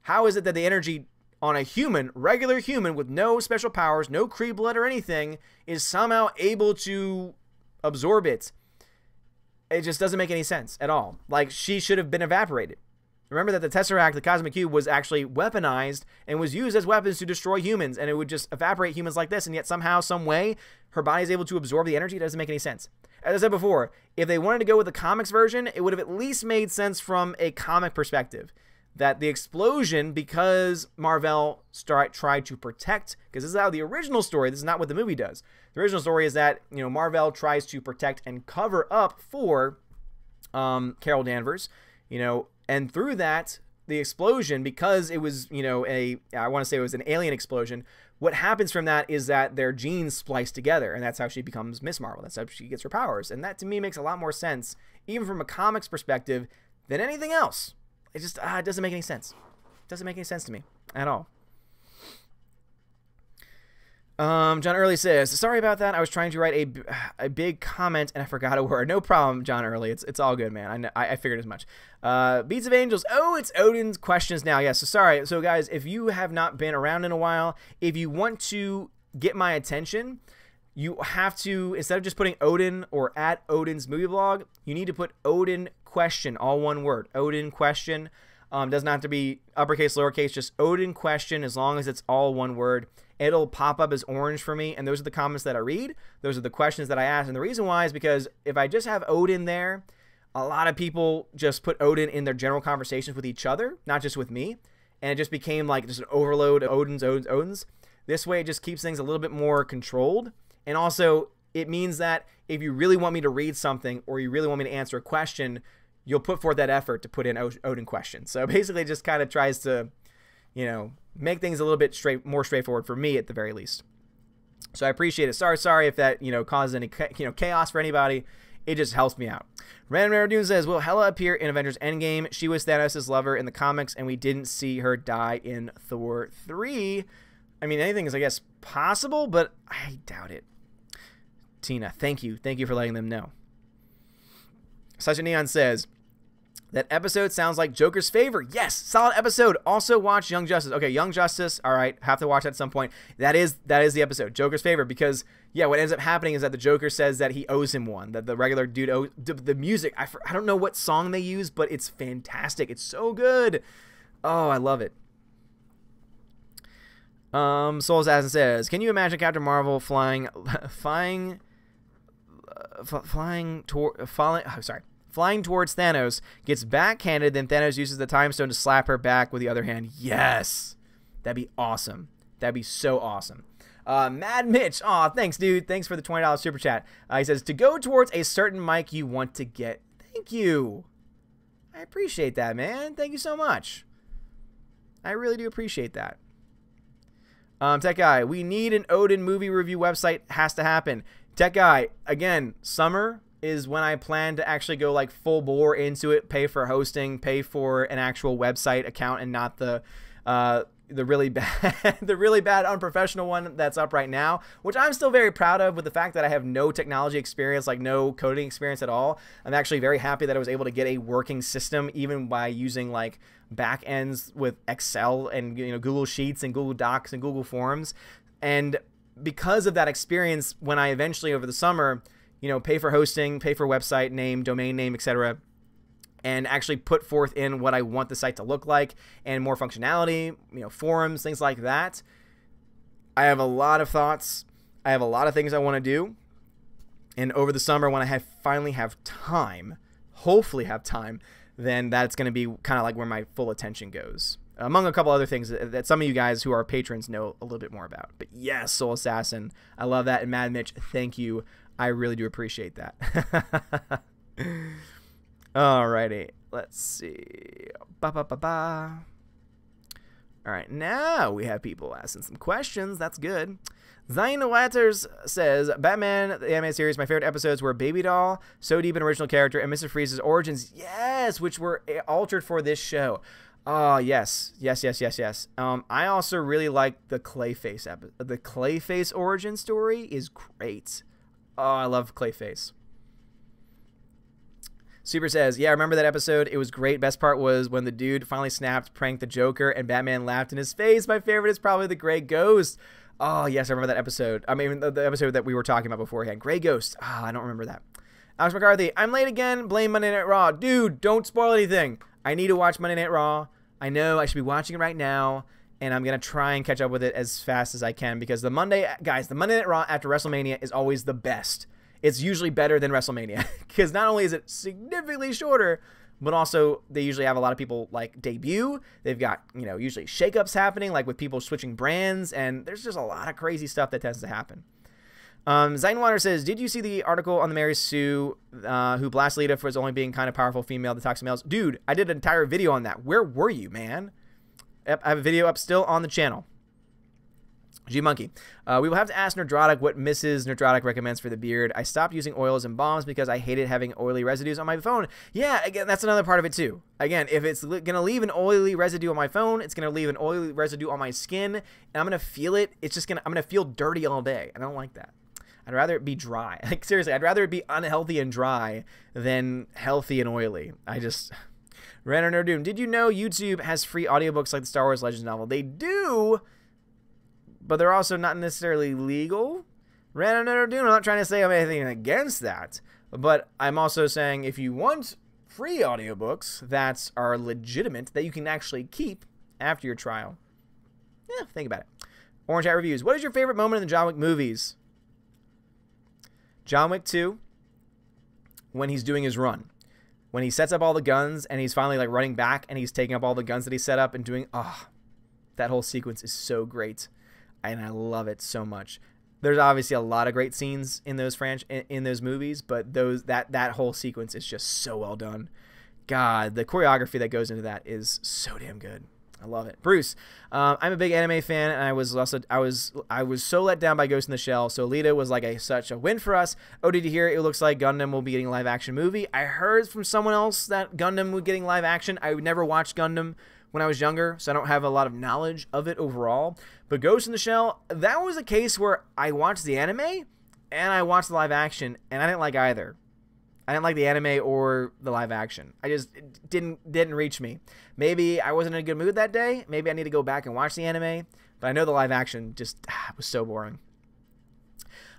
how is it that the energy on a human, regular human with no special powers, no Kree blood or anything, is somehow able to absorb it? It just doesn't make any sense at all. Like, she should have been evaporated. Remember that the Tesseract, the Cosmic Cube, was actually weaponized and was used as weapons to destroy humans, and it would just evaporate humans like this, and yet somehow, some way, her body is able to absorb the energy. It doesn't make any sense. As I said before, if they wanted to go with the comics version, it would have at least made sense from a comic perspective. That the explosion, because Marvel tried to protect, because this is how the original story, this is not what the movie does. The original story is that, you know, Marvel tries to protect and cover up for Carol Danvers, you know, and through that, the explosion, because it was, you know, I want to say it was an alien explosion, what happens from that is that their genes splice together, and that's how she becomes Miss Marvel. That's how she gets her powers, and that to me makes a lot more sense, even from a comics perspective, than anything else. It just, it doesn't make any sense. It doesn't make any sense to me at all. John Early says, sorry about that. I was trying to write a big comment and I forgot a word. No problem, John Early. It's all good, man. I figured as much. Beats of Angels. Oh, it's Odin's questions now. Yeah, so sorry. So guys, if you have not been around in a while, if you want to get my attention, you have to, instead of just putting Odin or at Odin's movie blog, you need to put Odin question, all one word. Odin question. Doesn't have to be uppercase, lowercase, just Odin question, as long as it's all one word. It'll pop up as orange for me, and those are the comments that I read. Those are the questions that I ask, and the reason why is because if I just have Odin there, a lot of people just put Odin in their general conversations with each other, not just with me, and it just became like just an overload of Odins. This way it just keeps things a little bit more controlled. And also it means that if you really want me to read something or you really want me to answer a question, you'll put forth that effort to put in Odin questions. So basically it just kind of tries to, you know, make things a little bit more straightforward for me at the very least. So I appreciate it. Sorry if that, you know, causes any, you know, chaos for anybody. It just helps me out. Random Rare Dune says, will Hela appear in Avengers Endgame? She was Thanos' lover in the comics, and we didn't see her die in Thor 3. I mean, anything is, I guess, possible, but I doubt it. Tina, thank you. Thank you for letting them know. Sasha Neon says, that episode sounds like Joker's favor. Yes, solid episode. Also watch Young Justice. Okay, Young Justice. All right, have to watch that at some point. That is the episode, Joker's favor, because yeah, what ends up happening is that the Joker says that he owes him one. That the regular dude owes the music. I don't know what song they use, but it's fantastic. It's so good. Oh, I love it. Soul Assassin says, can you imagine Captain Marvel flying towards Thanos, gets backhanded, then Thanos uses the time stone to slap her back with the other hand. Yes. That'd be awesome. That'd be so awesome. Mad Mitch. Aw, thanks, dude. Thanks for the $20 super chat. He says, to go towards a certain mic you want to get. Thank you. I appreciate that, man. Thank you so much. I really do appreciate that. Tech Guy, we need an Odin movie review website. Has to happen. Tech Guy, again, summer is when I plan to actually go like full bore into it, pay for hosting, pay for an actual website account, and not the really bad unprofessional one that's up right now, which I'm still very proud of, with the fact that I have no technology experience, like no coding experience at all. I'm actually very happy that I was able to get a working system even by using like back ends with Excel and, you know, Google Sheets and Google Docs and Google Forms. And because of that experience, when I eventually over the summer, you know, pay for hosting, pay for website name, domain name, etc., and actually put forth in what I want the site to look like and more functionality, you know, forums, things like that. I have a lot of thoughts. I have a lot of things I want to do. And over the summer, when I finally have time, hopefully have time, then that's going to be kind of like where my full attention goes. Among a couple other things that some of you guys who are patrons know a little bit more about. But yes, Soul Assassin, I love that. And Mad Mitch, thank you. I really do appreciate that. Alrighty, let's see. All right, now we have people asking some questions. That's good. Zine Watters says, Batman, the anime series, my favorite episodes were Baby Doll, So Deep in Original Character, and Mr. Freeze's Origins. Yes, which were altered for this show. Oh, yes. I also really like the Clayface episode. The Clayface origin story is great. Oh, I love Clayface. Super says, yeah, I remember that episode. It was great. Best part was when the dude finally snapped, pranked the Joker, and Batman laughed in his face. My favorite is probably the Gray Ghost. Oh, yes, I remember that episode. I mean, the episode that we were talking about beforehand. Gray Ghost. Ah, I don't remember that. Alex McCarthy, I'm late again. Blame Monday Night Raw. Dude, don't spoil anything. I need to watch Monday Night Raw. I know I should be watching it right now, and I'm going to try and catch up with it as fast as I can, because the Monday Night Raw after WrestleMania is always the best. It's usually better than WrestleMania, because not only is it significantly shorter, but also they usually have a lot of people like debut. They've got, you know, usually shakeups happening, like with people switching brands, and there's just a lot of crazy stuff that tends to happen. Zinewater says, did you see the article on the Mary Sue who blasts Lita for only being kind of powerful female, the toxic males? Dude, I did an entire video on that. Where were you, man? I have a video up still on the channel. G-Monkey. We will have to ask Nerdrotic what Mrs. Nerdrotic recommends for the beard. I stopped using oils and balms because I hated having oily residues on my phone. Yeah, again, that's another part of it too. Again, if it's going to leave an oily residue on my phone, it's going to leave an oily residue on my skin, and I'm going to feel it. I'm going to feel dirty all day. I don't like that. I'd rather it be dry. Like, seriously, I'd rather it be unhealthy and dry than healthy and oily. Random Nerd Doom, did you know YouTube has free audiobooks like the Star Wars Legends novel? They do, but they're also not necessarily legal. Random Nerd Doom, I'm not trying to say I'm anything against that, but I'm also saying if you want free audiobooks that are legitimate, that you can actually keep after your trial, yeah, think about it. Orange Hat Reviews, what is your favorite moment in the John Wick movies? John Wick 2, when he's doing his run. When he sets up all the guns and he's finally like running back and he's taking up all the guns that he set up and doing, that whole sequence is so great. and I love it so much. There's obviously a lot of great scenes in those in those movies, but that whole sequence is just so well done. God, the choreography that goes into that is so damn good. I love it. Bruce, I'm a big anime fan, and I was so let down by Ghost in the Shell. So Alita was like such a win for us. Oh, did you hear? It looks like Gundam will be getting a live action movie. I heard from someone else that Gundam was getting live action. I never watched Gundam when I was younger, so I don't have a lot of knowledge of it overall. But Ghost in the Shell, that was a case where I watched the anime and I watched the live action, and I didn't like either. I didn't like the anime or the live action. It didn't reach me. Maybe I wasn't in a good mood that day. Maybe I need to go back and watch the anime. But I know the live action just was so boring.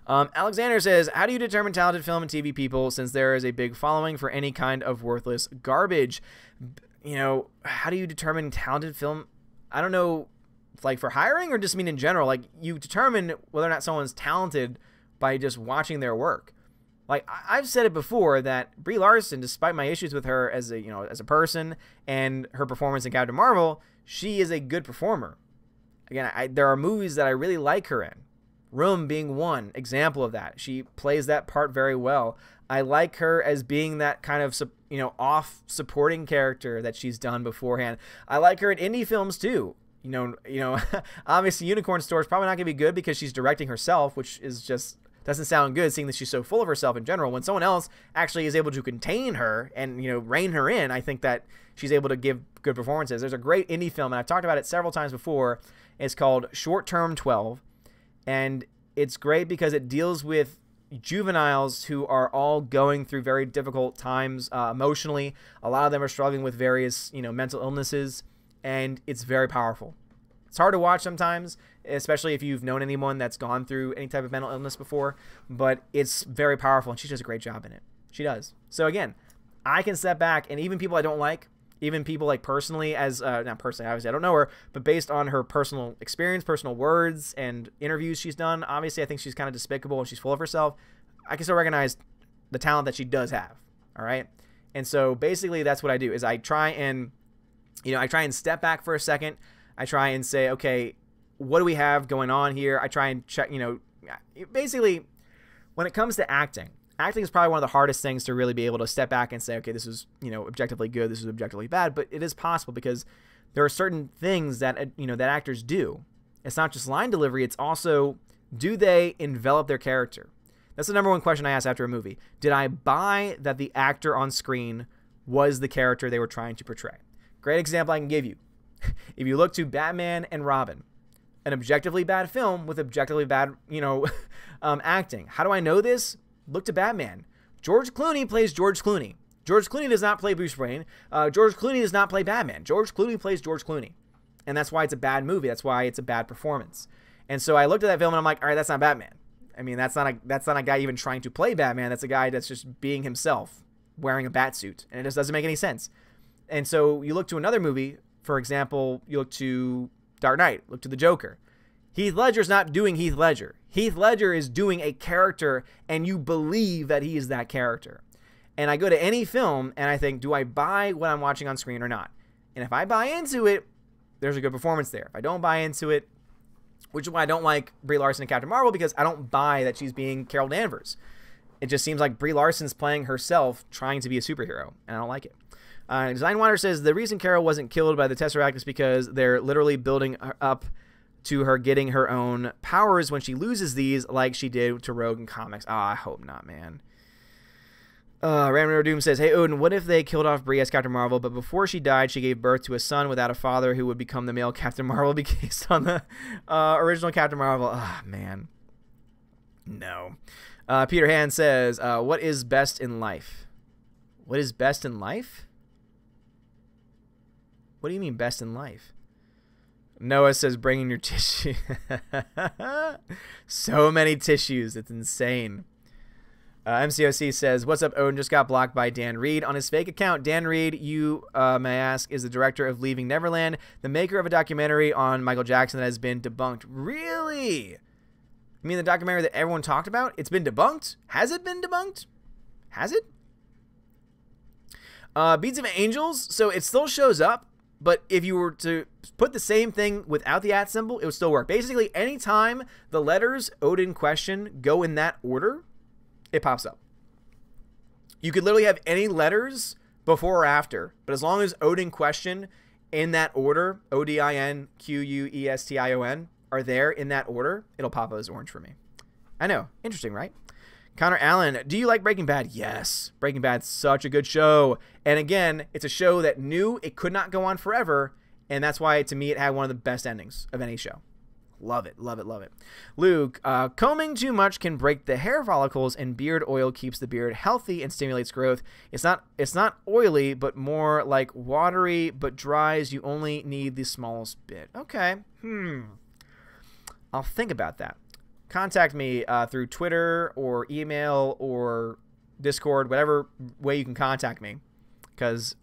Alexander says, how do you determine talented film and TV people since there is a big following for any kind of worthless garbage? You know, how do you determine talented film? I don't know, like for hiring or just mean in general. Like you determine whether or not someone's talented by just watching their work. Like I've said it before that Brie Larson, despite my issues with her as a person and her performance in Captain Marvel, she is a good performer. Again, there are movies that I really like her in. Room being one example of that. She plays that part very well. I like her as being that kind of off supporting character that she's done beforehand. I like her in indie films too. Obviously Unicorn Store is probably not going to be good because she's directing herself, which is just doesn't sound good, seeing that she's so full of herself in general. When someone else actually is able to contain her and rein her in, I think that she's able to give good performances. There's a great indie film, and I've talked about it several times before. It's called Short Term 12, and it's great because it deals with juveniles who are all going through very difficult times emotionally. A lot of them are struggling with various mental illnesses, and it's very powerful. It's hard to watch sometimes, especially if you've known anyone that's gone through any type of mental illness before, but it's very powerful, and she does a great job in it. She does. So again, I can step back, and even people I don't like, even people like personally, not personally, obviously I don't know her, but based on her personal experience, personal words, and interviews she's done, obviously I think she's kind of despicable and she's full of herself. I can still recognize the talent that she does have, all right? And so basically that's what I do, is I try and step back for a second. I try and say, okay, what do we have going on here? I try and check, basically when it comes to acting is probably one of the hardest things to really be able to step back and say, okay, this is, objectively good, this is objectively bad, but it is possible because there are certain things that, that actors do. It's not just line delivery, it's also, do they envelop their character? That's the number one question I ask after a movie. Did I buy that the actor on screen was the character they were trying to portray? Great example I can give you. If you look to Batman and Robin, an objectively bad film with objectively bad, acting. How do I know this? Look to Batman. George Clooney plays George Clooney. George Clooney does not play Bruce Wayne. George Clooney does not play Batman. George Clooney plays George Clooney. And that's why it's a bad movie. That's why it's a bad performance. And so I looked at that film and I'm like, all right, that's not Batman. I mean, that's not a guy even trying to play Batman. That's a guy that's just being himself, wearing a bat suit. And it just doesn't make any sense. And so you look to another movie, for example, you look to Dark Knight, look to the Joker. Heath Ledger's not doing Heath Ledger. Heath Ledger is doing a character, and you believe that he is that character. And I go to any film, and I think, do I buy what I'm watching on screen or not? And if I buy into it, there's a good performance there. If I don't buy into it, which is why I don't like Brie Larson and Captain Marvel, because I don't buy that she's being Carol Danvers. It just seems like Brie Larson's playing herself trying to be a superhero, and I don't like it. Design Water says, the reason Carol wasn't killed by the Tesseract is because they're literally building up to her getting her own powers when she loses these, like she did to Rogue in comics. Oh, I hope not, man. Ramner Doom says, hey, Odin, what if they killed off Brie as Captain Marvel, but before she died, she gave birth to a son without a father who would become the male Captain Marvel based on the original Captain Marvel? Oh, man. No. Peter Hand says, what is best in life? What is best in life? What do you mean best in life? Noah says, bringing your tissue. So many tissues. It's insane. MCOC says, what's up, Odin? Just got blocked by Dan Reed on his fake account. Dan Reed, you may ask, is the director of Leaving Neverland, the maker of a documentary on Michael Jackson that has been debunked. Really? You mean the documentary that everyone talked about? It's been debunked? Has it been debunked? Has it? Beads of Angels. So it still shows up, But if you were to put the same thing without the @ symbol, it would still work. Basically, anytime the letters Odin question go in that order, it pops up. You could literally have any letters before or after, but as long as Odin question in that order, ODINQUESTION, are there in that order, it'll pop up as orange for me. I know. Interesting, right? Connor Allen, do you like Breaking Bad? Yes. Breaking Bad's such a good show. And again, it's a show that knew it could not go on forever, and that's why, to me, it had one of the best endings of any show. Love it, love it, love it. Luke, combing too much can break the hair follicles, and beard oil keeps the beard healthy and stimulates growth. It's not oily, but more like watery, but dries. You only need the smallest bit. Okay. I'll think about that. Contact me through Twitter or email or Discord, whatever way you can contact me, because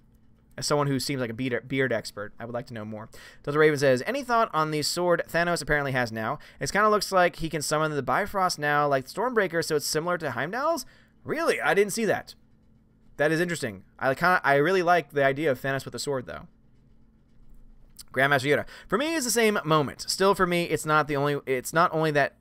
as someone who seems like a beard expert, I would like to know more. Delta Raven says, any thought on the sword Thanos apparently has now? It kind of looks like he can summon the Bifrost now like Stormbreaker, so it's similar to Heimdall's? Really? I didn't see that. That is interesting. I really like the idea of Thanos with the sword, though. Grandmaster Yoda. For me, it's the same moment. Still, for me, it's not only that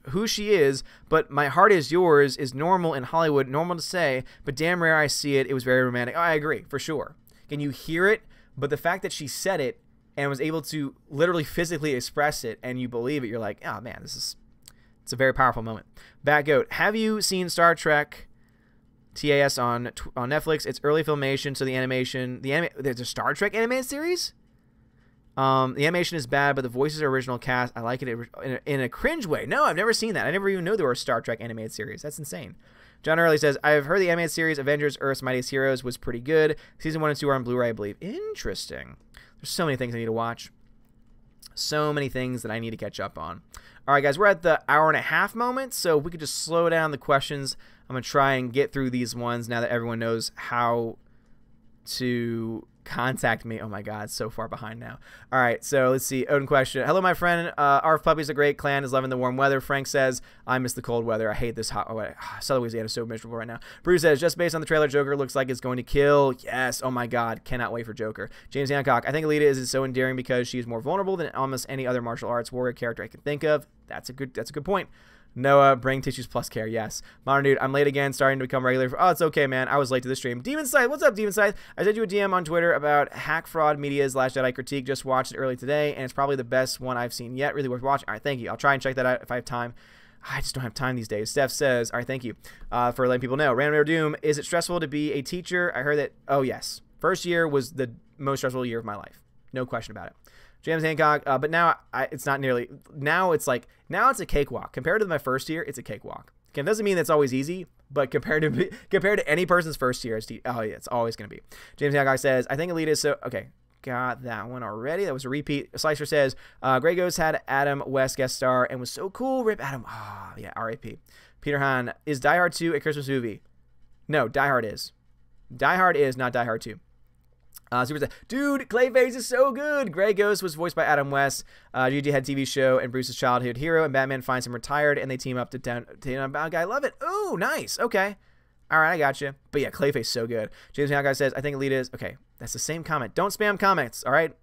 who she is, but my heart is yours is normal in Hollywood, normal to say, but damn rare I see it. It was very romantic. Oh, I agree, for sure. Can you hear it? But the fact that she said it and was able to literally physically express it and you believe it, you're like, oh man, it's a very powerful moment. Batgoat, have you seen Star Trek TAS on Netflix? It's early filmation, so there's a Star Trek animated series? The animation is bad, but the voices are original cast. I like it in a cringe way. No, I've never seen that. I never even knew there were a Star Trek animated series. That's insane. John Early says, I've heard the animated series Avengers Earth's Mightiest Heroes was pretty good. Season 1 and 2 are on Blu-ray, I believe. Interesting. There's so many things I need to watch. So many things that I need to catch up on. All right, guys, we're at the hour-and-a-half moment, so if we could just slow down the questions. I'm going to try and get through these ones now that everyone knows how to contact me. Oh my god, so far behind now. All right, so let's see. Odin question. Hello, my friend. Arf Puppy's a great clan. Is loving the warm weather. Frank says, I miss the cold weather. I hate this hot. Southern Louisiana is so miserable right now. Bruce says, just based on the trailer, Joker looks like it's going to kill. Yes. Oh my god, cannot wait for Joker. James Hancock. I think Alita is so endearing because she's more vulnerable than almost any other martial arts warrior character I can think of. That's a good point. Noah, bring tissues plus care. Yes. Modern Dude, I'm late again, starting to become regular. Oh, it's okay, man. I was late to the stream. Demon Scythe, what's up, Demon Scythe? I sent you a DM on Twitter about Hack Fraud Media's Last Jedi critique. Just watched it early today, and it's probably the best one I've seen yet. Really worth watching. All right, thank you. I'll try and check that out if I have time. I just don't have time these days. Steph says, all right, thank you for letting people know. Random Doom, is it stressful to be a teacher? I heard that, oh, yes. First year was the most stressful year of my life. No question about it. James Hancock, but now it's not nearly. Now it's a cakewalk. Compared to my first year, it's a cakewalk. Okay, it doesn't mean that's always easy, but compared to any person's first year, it's always going to be. James Hancock says, I think Alita is so. Okay, got that one already. That was a repeat. Slicer says, Grey Ghost had Adam West guest star and was so cool. Rip Adam. Ah, yeah, R.I.P. Peter Hahn, is Die Hard 2 a Christmas movie? No, Die Hard is. Die Hard is, not Die Hard 2. Super said, dude, Clayface is so good. Grey Ghost was voiced by Adam West. GG had TV show and Bruce's childhood hero, and Batman finds him retired, and they team up to a bad guy. Love it. Ooh, nice. Okay. All right, I got you. But yeah, Clayface so good. James Guy says, I think Alita is. Okay, that's the same comment. Don't spam comments. All right.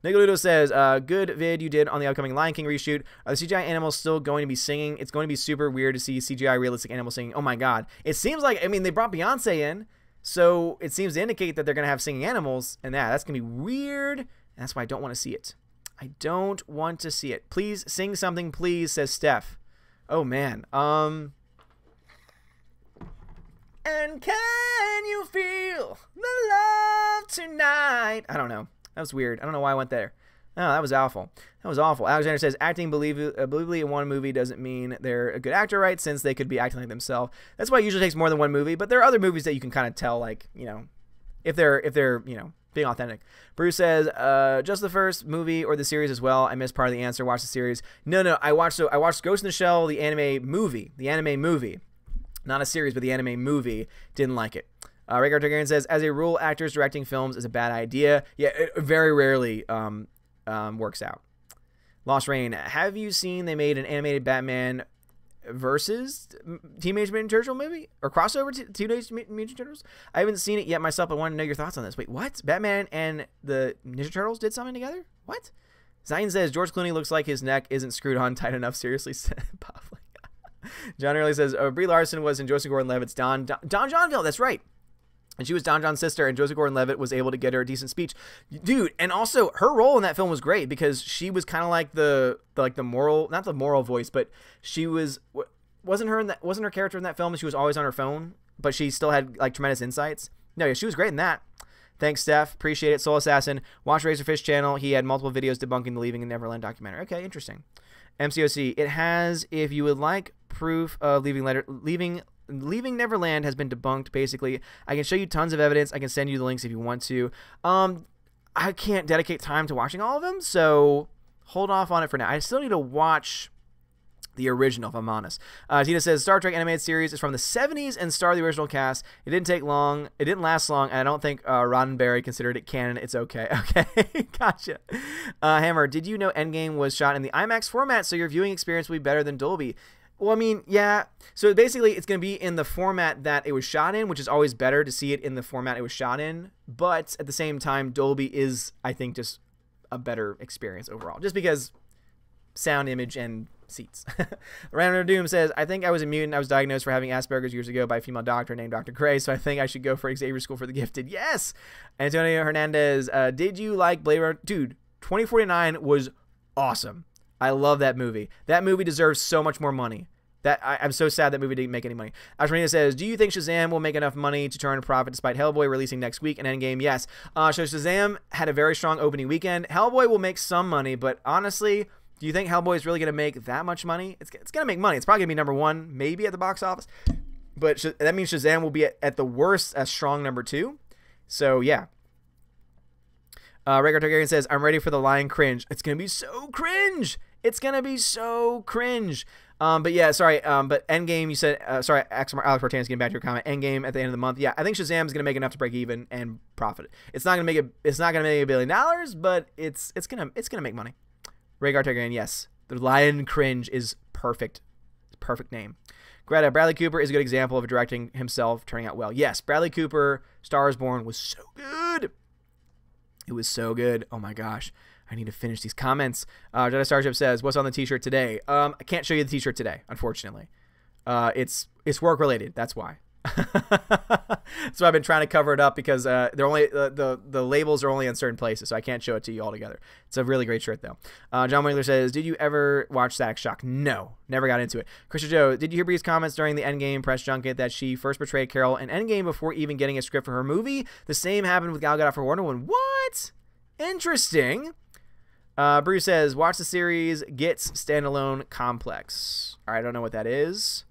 Nicoludo says, good vid you did on the upcoming Lion King reshoot. Are the CGI animals still going to be singing? It's going to be super weird to see CGI realistic animals singing. Oh my god. It seems like, I mean, they brought Beyonce in. So it seems to indicate that they're going to have singing animals, and that's going to be weird, and that's why I don't want to see it. I don't want to see it. Please sing something, please, says Steph. Oh, man. And can you feel the love tonight? I don't know. That was weird. I don't know why I went there. No, that was awful. That was awful. Alexander says, acting believably in one movie doesn't mean they're a good actor, right? Since they could be acting like themselves. That's why it usually takes more than one movie. But there are other movies that you can kind of tell, like, you know, if they're you know, being authentic. Bruce says, just the first movie or the series as well. I missed part of the answer. Watch the series. No, I watched Ghost in the Shell, the anime movie. Not a series, but the anime movie. Didn't like it. Rhaegar Targaryen says, as a rule, actors directing films is a bad idea. Yeah, it very rarely works out. Lost Rain, have you seen they made an animated Batman versus Teenage Mutant Turtle movie or crossover to Teenage Mutant Turtles. I haven't seen it yet myself. I want to know your thoughts on this. Wait, what? Batman and the Ninja Turtles did something together? What? Zion says George Clooney looks like his neck isn't screwed on tight enough. Seriously, probably. John Early says Brie Larson was in Joseph Gordon-Levitt's Don Johnville. That's right. And she was Don John's sister, and Joseph Gordon-Levitt was able to get her a decent speech. Dude, and also her role in that film was great because she was kind of like the moral, not the moral voice, but she wasn't her character in that film, and she was always on her phone, but she still had like tremendous insights. No, yeah, she was great in that. Thanks, Steph. Appreciate it. Soul Assassin. Watch Razorfish channel. He had multiple videos debunking the Leaving in Neverland documentary. Okay, interesting. MCOC. It has, if you would like proof of Leaving Neverland has been debunked, basically. I can show you tons of evidence. I can send you the links if you want to. I can't dedicate time to watching all of them, so hold off on it for now. I still need to watch the original, if I'm honest. Tina says, Star Trek animated series is from the 70s and starred the original cast. It didn't take long. It didn't last long, and I don't think Roddenberry considered it canon. It's okay. Okay, gotcha. Hammer, did you know Endgame was shot in the IMAX format, so your viewing experience will be better than Dolby? Well, I mean, yeah. So basically, it's going to be in the format that it was shot in, which is always better to see it in the format it was shot in. But at the same time, Dolby is, I think, just a better experience overall. Just because sound, image, and seats. Random Doom says, I think I was a mutant. I was diagnosed for having Asperger's years ago by a female doctor named Dr. Gray, so I think I should go for Xavier School for the Gifted. Yes! Antonio Hernandez, did you like Blade Runner? Dude, 2049 was awesome. I love that movie. That movie deserves so much more money. I'm so sad that movie didn't make any money. Ashmarina says, do you think Shazam will make enough money to turn a profit despite Hellboy releasing next week and Endgame? Yes. So Shazam had a very strong opening weekend. Hellboy will make some money, but honestly, do you think Hellboy is really going to make that much money? It's going to make money. It's probably going to be number one, maybe at the box office. But that means Shazam will be at the worst a strong number two. So, yeah. Rhaegar Targaryen says, I'm ready for the lion cringe. It's going to be so cringe. It's going to be so cringe. But yeah, sorry. But Endgame, you said, sorry, Alex Martinez, getting back to your comment. Endgame at the end of the month. Yeah, I think Shazam is going to make enough to break even and profit. It's not going to make $1 billion, but it's going to make money. Rhaegar Targaryen, yes. The lion cringe is perfect. Perfect name. Greta, Bradley Cooper is a good example of directing himself turning out well. Yes, Bradley Cooper, Star is Born was so good. It was so good. Oh my gosh. I need to finish these comments. Jedi Starship says, what's on the t-shirt today? I can't show you the t-shirt today, unfortunately. It's work related. That's why. So I've been trying to cover it up because they're only the labels are only in certain places, so I can't show it to you all together. It's a really great shirt though. John Wingler says, did you ever watch Static Shock? No, never got into it. Christian Joe, did you hear Bree's comments during the Endgame press junket that she first portrayed Carol in Endgame before even getting a script for her movie? The same happened with Gal Gadot for Wonder Woman. What? Interesting. Bruce says, watch the series Gets Standalone Complex. All right, I don't know what that is.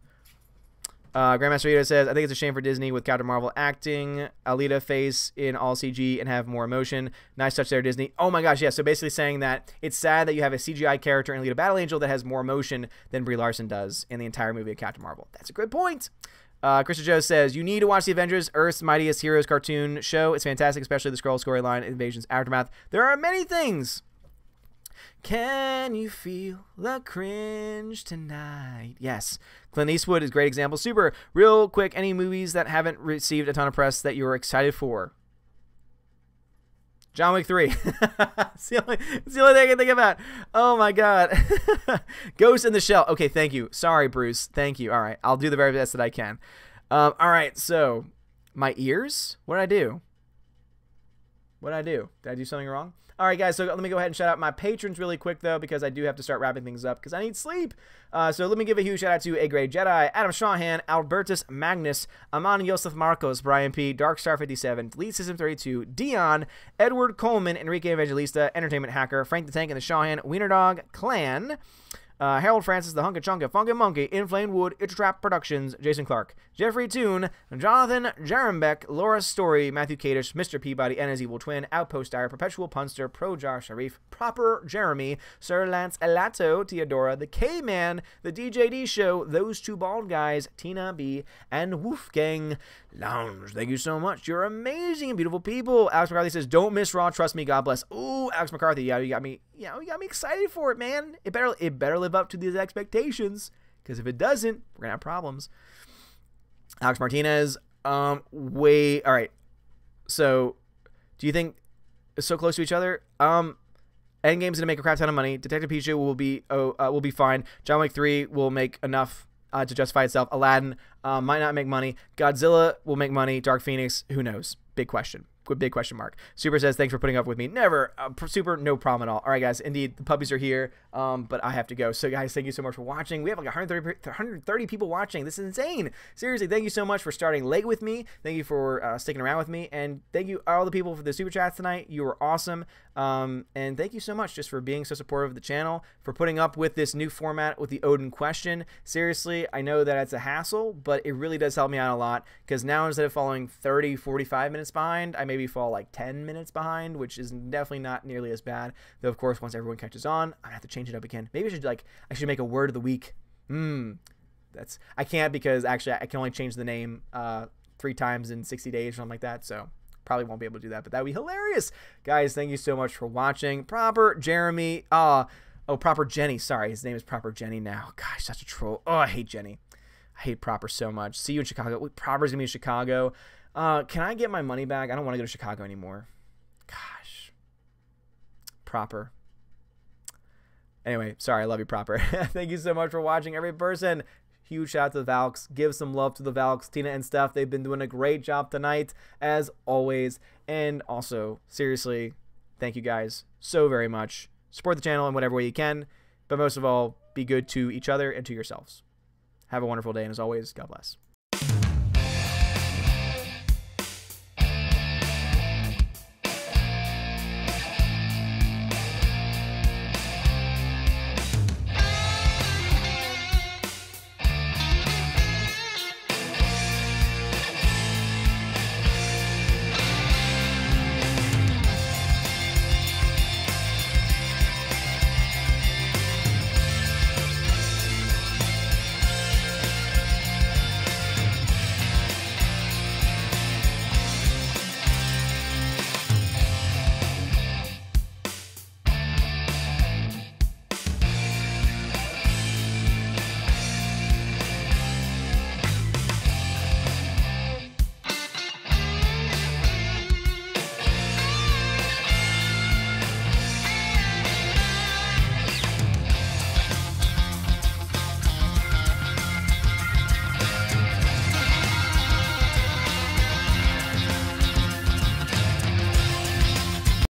Grandmaster Yoda says, I think it's a shame for Disney with Captain Marvel acting Alita face in all CG and have more emotion. Nice touch there, Disney. Oh my gosh, yeah. So basically saying that it's sad that you have a CGI character in Alita Battle Angel that has more emotion than Brie Larson does in the entire movie of Captain Marvel. That's a good point. Krista Joe says, you need to watch the Avengers Earth's Mightiest Heroes cartoon show. It's fantastic, especially the Skrull storyline, Invasion's Aftermath. There are many things. Can you feel the cringe tonight? Yes. Clint Eastwood is a great example. Super. Real quick, any movies that haven't received a ton of press that you're excited for? John Wick 3. it's the only thing I can think about. Oh, my God. Ghost in the Shell. Okay, thank you. Sorry, Bruce. Thank you. All right. I'll do the very best that I can. All right. So, my ears? What did I do? What did I do? Did I do something wrong? All right, guys, so let me go ahead and shout out my patrons really quick, though, because I do have to start wrapping things up because I need sleep. So let me give a huge shout out to A Grade Jedi, Adam Shawhan, Albertus Magnus, Aman Yosef Marcos, Brian P., Darkstar57, Elite System 32, Dion, Edward Coleman, Enrique Evangelista, Entertainment Hacker, Frank the Tank and the Shawhan, Wiener Dog, Clan, Harold Francis, The Hunka Chunka, Funky Monkey, Inflamed Wood, It's Trap Productions, Jason Clark, Jeffrey Toon, Jonathan Jerembeck, Laura Story, Matthew Kadish, Mr. Peabody, and his evil twin, Outpost Dire, Perpetual Punster, Projar Sharif, Proper Jeremy, Sir Lance Elato, Theodora, The K-Man, The DJD Show, Those Two Bald Guys, Tina B, and Wolfgang Lounge. Thank you so much. You're amazing and beautiful people. Alex McCarthy says, don't miss Raw. Trust me. God bless. Ooh, Alex McCarthy. Yeah, you got me excited for it, man. It better live up to these expectations. because if it doesn't, we're gonna have problems. Alex Martinez, all right. So, do you think it's so close to each other? Endgame's gonna make a crap ton of money. Detective Pikachu will be fine. John Wick 3 will make enough to justify itself. Aladdin might not make money. Godzilla will make money. Dark Phoenix, who knows? Big question. Big question mark. Super says, thanks for putting up with me. Never. Super, no problem at all. All right, guys. Indeed, the puppies are here, but I have to go. So, guys, thank you so much for watching. We have like 130 people watching. This is insane. Seriously, thank you so much for starting late with me. Thank you for sticking around with me. And thank you, all the people, for the super chats tonight. You were awesome. And thank you so much just for being so supportive of the channel, for putting up with this new format with the Odin question. Seriously, I know that it's a hassle, but it really does help me out a lot, because now instead of falling 30, 45 minutes behind, I maybe fall like 10 minutes behind, which is definitely not nearly as bad. Though, of course, once everyone catches on, I'm gonna have to change it up again. Maybe I should make a word of the week. I can't, because actually I can only change the name 3 times in 60 days or something like that, so probably won't be able to do that, but that would be hilarious. Guys, thank you so much for watching. Proper Jeremy, Proper Jenny, sorry, his name is Proper Jenny now. Gosh, such a troll. Oh, I hate Jenny. I hate Proper so much. See you in Chicago. Proper's gonna be in Chicago. Can I get my money back? I don't want to go to Chicago anymore. Gosh. Proper. Anyway, sorry, I love you, Proper. Thank you so much for watching, every person. Huge shout out to the Valks. Give some love to the Valks, Tina and Steph. They've been doing a great job tonight, as always. And also, seriously, thank you guys so very much. Support the channel in whatever way you can, but most of all, be good to each other and to yourselves. Have a wonderful day, and as always, God bless.